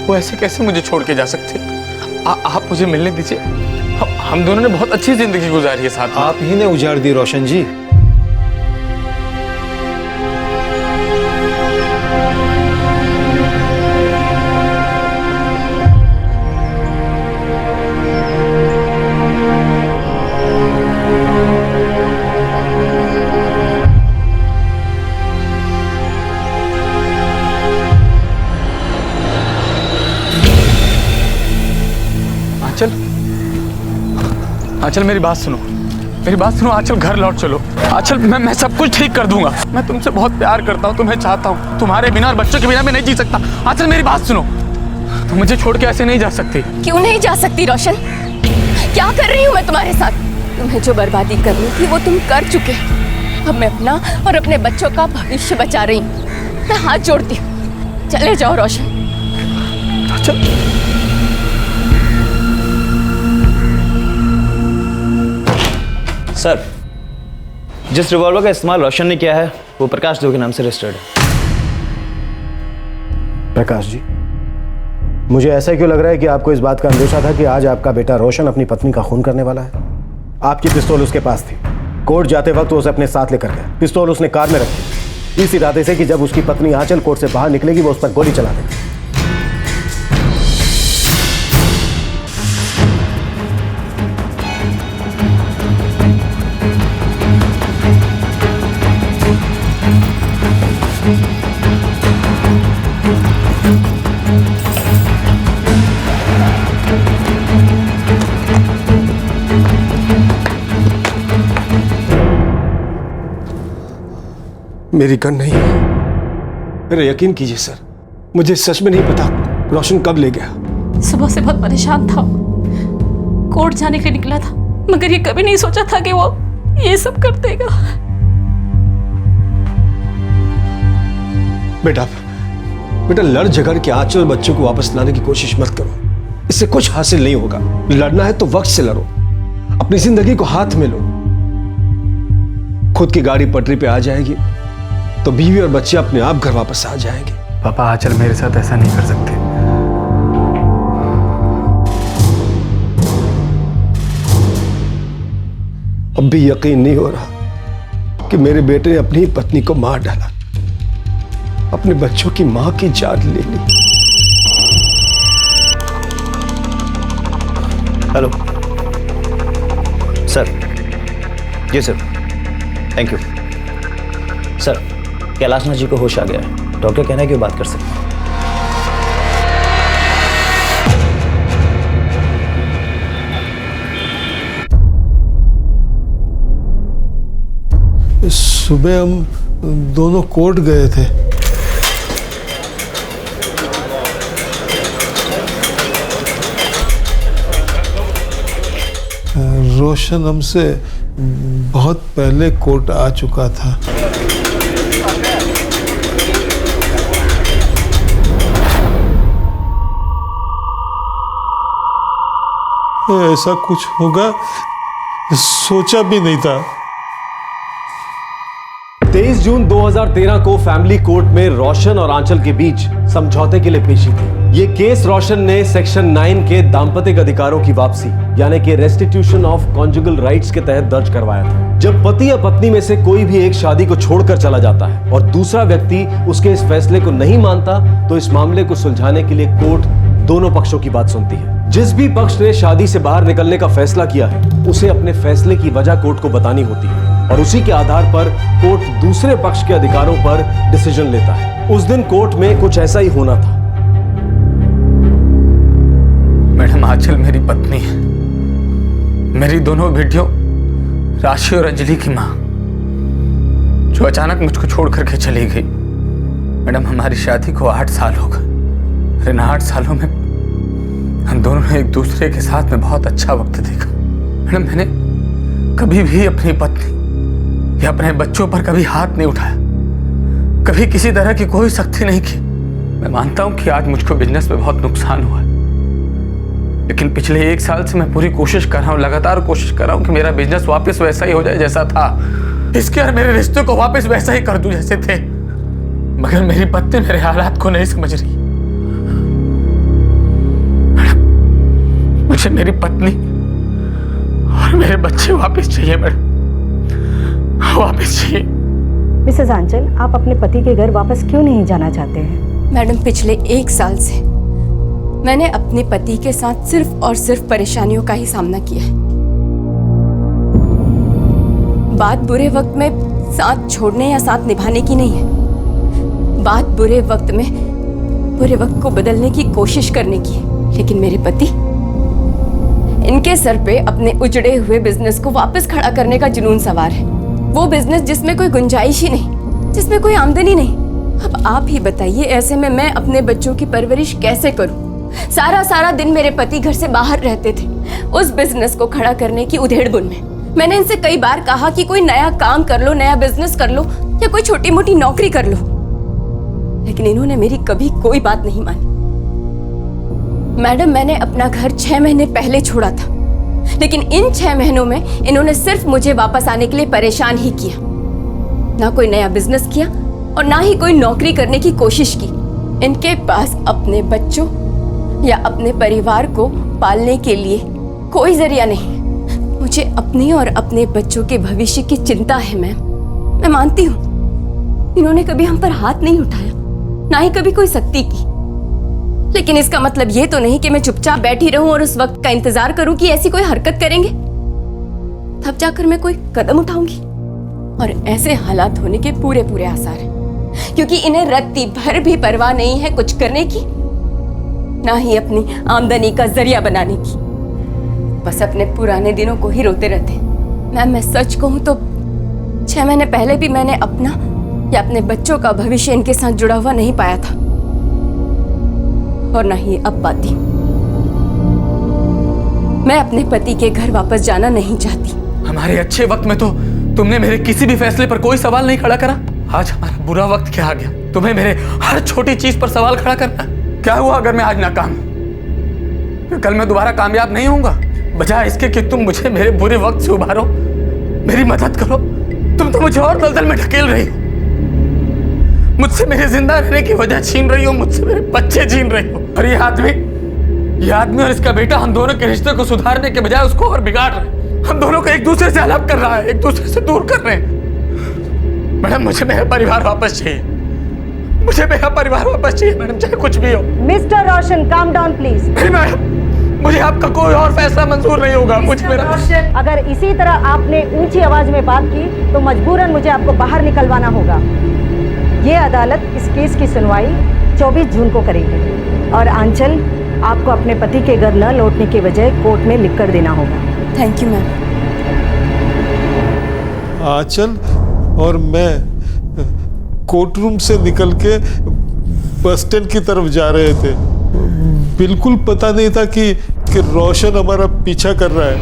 वो ऐसे कैसे मुझे छोड़ के जा सकते? आप मुझे मिलने दीजिए। हम दोनों ने बहुत अच्छी जिंदगी गुजारी है साथ में। आप ही ने उजाड़ दी रोशन जी। आंचल, आंचल मेरी बात सुनो, मेरी बात सुनो। आंचल घर लौट चलो। आंचल मैं सब कुछ ठीक कर दूंगा। मैं तुमसे बहुत प्यार करता हूँ, तुम्हें चाहता हूँ। तुम्हारे बिना और बच्चों के बिना मैं नहीं जी सकता। आंचल मेरी बात सुनो, तुम मुझे छोड़ के ऐसे नहीं जा सकती। क्यों नहीं जा सकती रोशन? क्या कर रही हूँ मैं तुम्हारे साथ? तुम्हें जो बर्बादी करनी थी वो तुम कर चुके। अब मैं अपना और अपने बच्चों का भविष्य बचा रही हूँ। मैं हाथ जोड़ती हूँ, चले जाओ रोशन। सर, जिस रिवॉल्वर का इस्तेमाल रोशन ने किया है वो प्रकाश देव के नाम से रजिस्टर्ड है। प्रकाश जी, मुझे ऐसा क्यों लग रहा है कि आपको इस बात का अंदेशा था कि आज आपका बेटा रोशन अपनी पत्नी का खून करने वाला है? आपकी पिस्तौल उसके पास थी। कोर्ट जाते वक्त वो उसे अपने साथ लेकर गया। पिस्तौल उसने कार में रखी इस इरादे से कि जब उसकी पत्नी आंचल कोर्ट से बाहर निकलेगी वो उस पर गोली चला देगी। मेरी गन नहीं है। मेरा यकीन कीजिए सर, मुझे सच में नहीं पता रोशन कब ले गया। सुबह से बहुत परेशान था। कोर्ट जाने के लिए निकला था, मगर ये कभी नहीं सोचा था कि वो ये सब कर देगा। बेटा लड़ झगड़ के आंचल और बच्चों को वापस लाने की कोशिश मत करो, इससे कुछ हासिल नहीं होगा। लड़ना है तो वक्त से लड़ो, अपनी जिंदगी को हाथ में लो। खुद की गाड़ी पटरी पे आ जाएगी तो बीवी और बच्चे अपने आप घर वापस आ जाएंगे। पापा आंचल मेरे साथ ऐसा नहीं कर सकते। अब भी यकीन नहीं हो रहा कि मेरे बेटे ने अपनी पत्नी को मार डाला, अपने बच्चों की मां की जान ले ली। Hello sir. जी sir, thank you sir. Kailashnath ji को होश आ गया है, डॉक्टर कहना है कि वो बात कर सकते हैं। सुबह हम दोनों कोर्ट गए थे। रोशन हमसे बहुत पहले कोर्ट आ चुका था। ऐसा कुछ होगा सोचा भी नहीं था। 23 जून 2013 को फैमिली कोर्ट में रोशन और आंचल के बीच समझौते के लिए पेशी थी। ये केस रोशन ने सेक्शन 9 के दाम्पत्य अधिकारों की वापसी यानी कि रेस्टिट्यूशन ऑफ कॉन्जुगल राइट्स के तहत दर्ज करवाया था। जब पति या पत्नी में से कोई भी एक शादी को छोड़कर चला जाता है और दूसरा व्यक्ति उसके इस फैसले को नहीं मानता, तो इस मामले को सुलझाने के लिए कोर्ट दोनों पक्षों की बात सुनती है। जिस भी पक्ष ने शादी से बाहर निकलने का फैसला किया है, उसे अपने फैसले की वजह कोर्ट को बतानी होती है और उसी के आधार पर कोर्ट दूसरे पक्ष के अधिकारों पर डिसीजन लेता है। उस दिन कोर्ट में कुछ ऐसा ही होना था। मैडम आंचल मेरी पत्नी है, मेरी दोनों बेटियों राशि और अंजलि की माँ, जो अचानक मुझको छोड़ करके चली गई। मैडम हमारी शादी को 8 साल हो गए। इन 8 सालों में हम दोनों ने एक दूसरे के साथ में बहुत अच्छा वक्त देखा। मैडम मैंने कभी भी अपनी पत्नी या अपने बच्चों पर कभी हाथ नहीं उठाया, कभी किसी तरह की कोई सख्ती नहीं की। मैं मानता हूं कि आज मुझको बिजनेस में बहुत नुकसान हुआ है, लेकिन पिछले 1 साल से मैं पूरी कोशिश कर रहा हूं, लगातार कोशिश कर रहा हूं कि मेरा बिजनेस वापस वैसा ही हो जाए जैसा था। इसके और मेरे रिश्ते को वापस वैसा ही कर दूं जैसे थे। मगर मेरी पत्नी मेरे हालात को नहीं समझ रही। मुझे मेरी पत्नी और मेरे बच्चे वापस चाहिए मैडम, वापस चाहिए। मिसेस आंचल, आप अपने पति के घर वापस क्यों नहीं जाना चाहते हैं? मैडम पिछले 1 साल से मैंने अपने पति के साथ सिर्फ और सिर्फ परेशानियों का ही सामना किया है। बात बुरे वक्त में साथ छोड़ने या साथ निभाने की नहीं है, बात बुरे वक्त में बुरे वक्त को बदलने की कोशिश करने की है। लेकिन मेरे पति, इनके सर पे अपने उजड़े हुए बिजनेस को वापस खड़ा करने का जुनून सवार है। वो बिजनेस जिसमें कोई गुंजाइश ही नहीं, जिसमें कोई आमदनी नहीं। अब आप ही बताइए, ऐसे में मैं अपने बच्चों की परवरिश कैसे करूं? सारा दिन मेरे पति घर से बाहर रहते थे उस बिजनेस को खड़ा करने की उधेड़-बुन में। मैंने इनसे कई बार कहा कि कोई नया काम कर लो, नया बिजनेस कर लो या कोई छोटी मोटी नौकरी कर लो, लेकिन इन्होंने मेरी कभी कोई बात नहीं मानी। मैडम मैंने अपना घर 6 महीने पहले छोड़ा था, लेकिन इन 6 महीनों में इन्होंने सिर्फ मुझे वापस आने के लिए परेशान ही किया। ना कोई नया बिजनेस किया और ना ही कोई नौकरी करने की कोशिश की। इनके पास अपने बच्चों या अपने परिवार को पालने के लिए कोई जरिया नहीं। मुझे अपनी और अपने बच्चों के भविष्य की चिंता है मैम, मैं मानती हूँ। इन्होंने कभी हम पर हाथ नहीं उठाया, ना ही कभी कोई सख्ती की, लेकिन इसका मतलब ये तो नहीं कि मैं चुपचाप बैठी रहूं और उस वक्त का इंतजार करूं कि ऐसी कोई हरकत करेंगे तब जाकर मैं कोई कदम उठाऊंगी। और ऐसे हालात होने के पूरे आसार हैं, क्योंकि इन्हें रत्ती भर भी परवाह नहीं है कुछ करने की, ना ही अपनी आमदनी का जरिया बनाने की। बस अपने पुराने दिनों को ही रोते रहते। मैम मैं सच कहूं तो 6 महीने पहले भी मैंने अपना या अपने बच्चों का भविष्य इनके साथ जुड़ा हुआ नहीं पाया था, और ना ही अब पाती। मैं अपने पति के घर वापस जाना नहीं चाहती। हमारे अच्छे वक्त में तो तुमने मेरे किसी भी फैसले पर कोई सवाल नहीं खड़ा करा। आज हमारा बुरा वक्त क्या आ गया, तुम्हें मेरे हर छोटी चीज पर सवाल खड़ा करना। क्या हुआ अगर मैं आज नाकाम हूं? कल मैं दोबारा कामयाब नहीं होऊंगा? बजाय इसके कि तुम मुझे मेरे बुरे वक्त से उबारो, मेरी मदद करो, तुम तो मुझे और दलदल में ढकेल रही हो। मुझसे मेरे जिंदा रहने की वजह छीन रही हो, मुझसे मेरे बच्चे छीन रही हो। और ये आदमी और इसका बेटा हम दोनों के रिश्ते को सुधारने के बजाय उसको और बिगाड़ रहे हैं। हम दोनों को एक दूसरे से अलग कर रहा है, एक दूसरे से दूर कर रहे हैं। मैडम, मुझे मेरा परिवार वापस चाहिए, मुझे मेरा परिवार वापस चाहिए मैडम, चाहे कुछ भी हो। Mister Roshan, calm down please. नहीं मैडम, मुझे आपका कोई और फैसला मंजूर नहीं होगा। मुझे मेरा अगर इसी तरह आपने ऊंची आवाज में बात की तो मजबूरन मुझे आपको बाहर निकलवाना होगा। ये अदालत इस केस की सुनवाई 24 जून को करेगी और आंचल, आपको अपने पति के घर न लौटने के बजाय कोर्ट में लिख कर देना होगा। Thank you ma'am. आंचल और मैं कोर्ट रूम से निकल के बस स्टैंड की तरफ जा रहे थे। बिल्कुल पता नहीं था कि रोशन हमारा पीछा कर रहा है।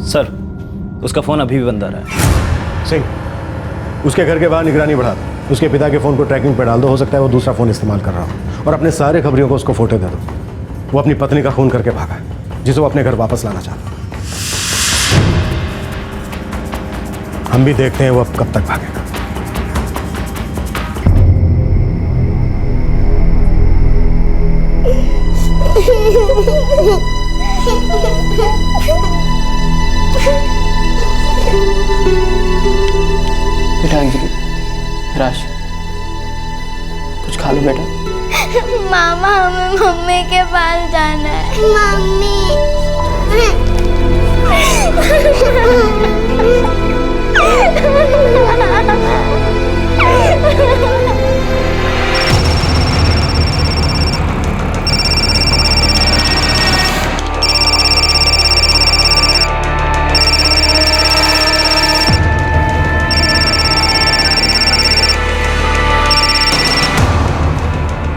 सर, उसका फोन अभी भी बंद आ रहा है। सिंह, उसके घर के बाहर निगरानी बढ़ा दो। उसके पिता के फोन को ट्रैकिंग पे डाल दो, हो सकता है वो दूसरा फोन इस्तेमाल कर रहा हो। और अपने सारे खबरियों को उसको फोटो दे दो। वो अपनी पत्नी का खून करके भागा है, जिसे वो अपने घर वापस लाना चाहता है। हम भी देखते हैं वो अब कब तक भागेगा। बेटा अंजलि, राश, कुछ खा लो बेटा। मामा, हमें मम्मी के पास जाना है। मम्मी।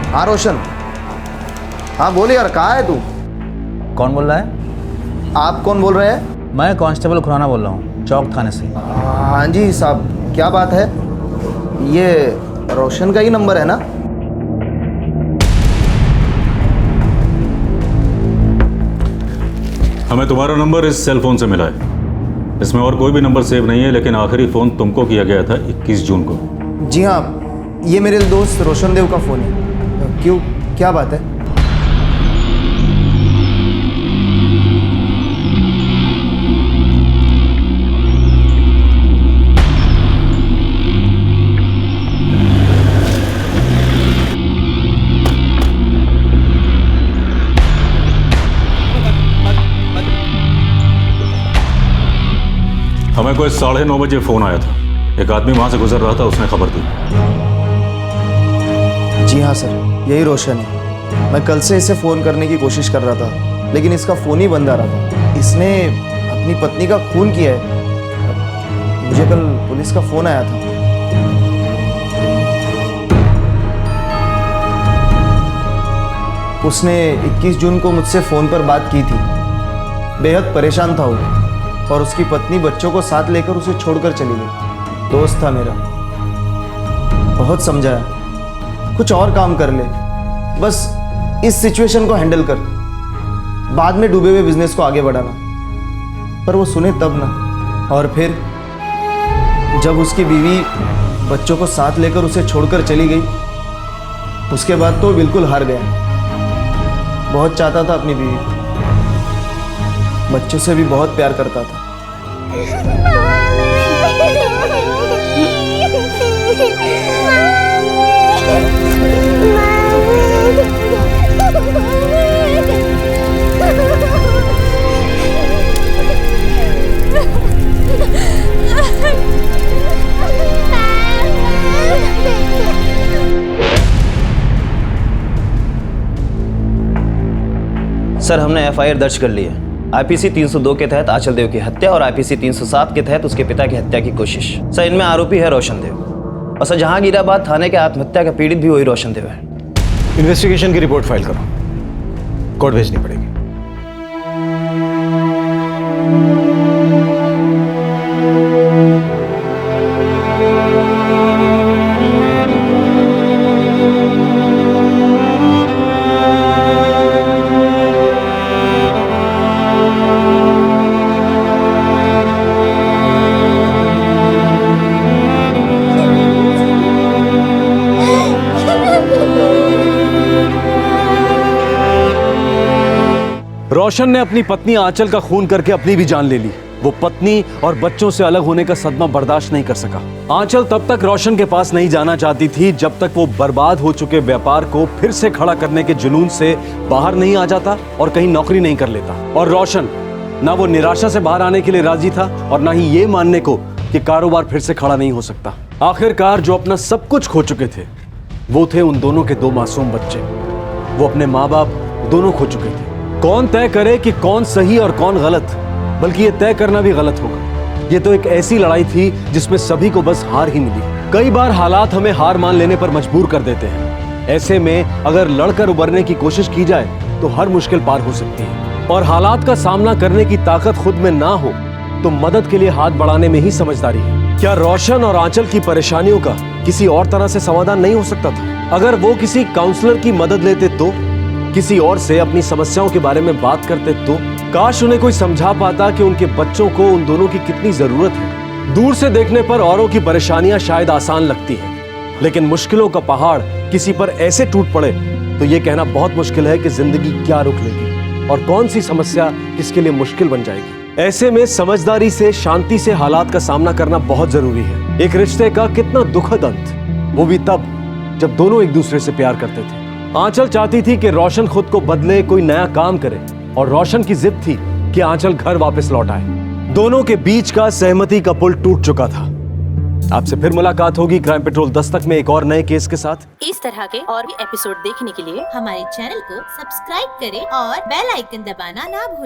हाँ रोशन, हाँ बोले यार, कहाँ है तू? कौन बोल रहा है? आप कौन बोल रहे हैं? मैं कांस्टेबल खुराना बोल रहा हूँ, चौक थाने से। हाँ जी साहब, क्या बात है? ये रोशन का ही नंबर है ना? हमें तुम्हारा नंबर इस सेल फोन से मिला है। इसमें और कोई भी नंबर सेव नहीं है, लेकिन आखिरी फ़ोन तुमको किया गया था 21 जून को। जी हाँ, ये मेरे दोस्त रोशन देव का फ़ोन है। क्यों, क्या बात है? हमें कोई 9:30 बजे फ़ोन आया था। एक आदमी वहाँ से गुजर रहा था, उसने खबर दी। जी हाँ सर, यही रोशन है। मैं कल से इसे फ़ोन करने की कोशिश कर रहा था, लेकिन इसका फ़ोन ही बंद आ रहा था। इसने अपनी पत्नी का खून किया है। मुझे कल पुलिस का फ़ोन आया था। उसने 21 जून को मुझसे फ़ोन पर बात की थी। बेहद परेशान था वो, और उसकी पत्नी बच्चों को साथ लेकर उसे छोड़कर चली गई। दोस्त था मेरा, बहुत समझाया कुछ और काम कर ले, बस इस सिचुएशन को हैंडल कर, बाद में डूबे हुए बिजनेस को आगे बढ़ाना। पर वो सुने तब ना। और फिर जब उसकी बीवी बच्चों को साथ लेकर उसे छोड़कर चली गई, उसके बाद तो बिल्कुल हार गया। बहुत चाहता था अपनी बीवी, बच्चों से भी बहुत प्यार करता था। सर, हमने एफआईआर दर्ज कर ली है। आईपीसी 302 के तहत आंचल देव की हत्या और आईपीसी 307 के तहत उसके पिता की हत्या की कोशिश। सर, इनमें आरोपी है रोशन देव। और सर जहांगीराबाद थाने के आत्महत्या का पीड़ित भी वही रोशन देव है। इन्वेस्टिगेशन की रिपोर्ट फाइल करो, कोर्ट भेजनी पड़ेगी। रोशन ने अपनी पत्नी आंचल का खून करके अपनी भी जान ले ली। वो पत्नी और बच्चों से अलग होने का सदमा बर्दाश्त नहीं कर सका। आंचल तब तक रोशन के पास नहीं जाना चाहती थी जब तक वो बर्बाद हो चुके व्यापार को फिर से खड़ा करने के जुनून से बाहर नहीं आ जाता और कहीं नौकरी नहीं कर लेता। और रोशन ना वो निराशा से बाहर आने के लिए राजी था और ना ही ये मानने को कि कारोबार फिर से खड़ा नहीं हो सकता। आखिरकार जो अपना सब कुछ खो चुके थे वो थे उन दोनों के 2 मासूम बच्चे। वो अपने माँ बाप दोनों खो चुके थे। कौन तय करे कि कौन सही और कौन गलत, बल्कि ये तय करना भी गलत होगा। ये तो एक ऐसी लड़ाई थी जिसमें सभी को बस हार ही मिली। कई बार हालात हमें हार मान लेने पर मजबूर कर देते हैं। ऐसे में अगर लड़कर उबरने की कोशिश की जाए तो हर मुश्किल पार हो सकती है। और हालात का सामना करने की ताकत खुद में ना हो तो मदद के लिए हाथ बढ़ाने में ही समझदारी है। क्या रोशन और आंचल की परेशानियों का किसी और तरह से समाधान नहीं हो सकता था? अगर वो किसी काउंसलर की मदद लेते तो, किसी और से अपनी समस्याओं के बारे में बात करते तो, काश उन्हें कोई समझा पाता कि उनके बच्चों को उन दोनों की कितनी जरूरत है। दूर से देखने पर औरों की परेशानियां शायद आसान लगती हैं, लेकिन मुश्किलों का पहाड़ किसी पर ऐसे टूट पड़े तो ये कहना बहुत मुश्किल है कि जिंदगी क्या रुक लेगी और कौन सी समस्या किसके लिए मुश्किल बन जाएगी। ऐसे में समझदारी से, शांति से हालात का सामना करना बहुत जरूरी है। एक रिश्ते का कितना दुखद अंत, वो भी तब जब दोनों एक दूसरे से प्यार करते थे। आंचल चाहती थी कि रोशन खुद को बदले, कोई नया काम करे, और रोशन की जिद थी कि आंचल घर वापस लौट आए। दोनों के बीच का सहमति का पुल टूट चुका था। आपसे फिर मुलाकात होगी क्राइम पेट्रोल दस्तक में एक और नए केस के साथ। इस तरह के और भी एपिसोड देखने के लिए हमारे चैनल को सब्सक्राइब करें और बेल आइकन दबाना ना भूलें।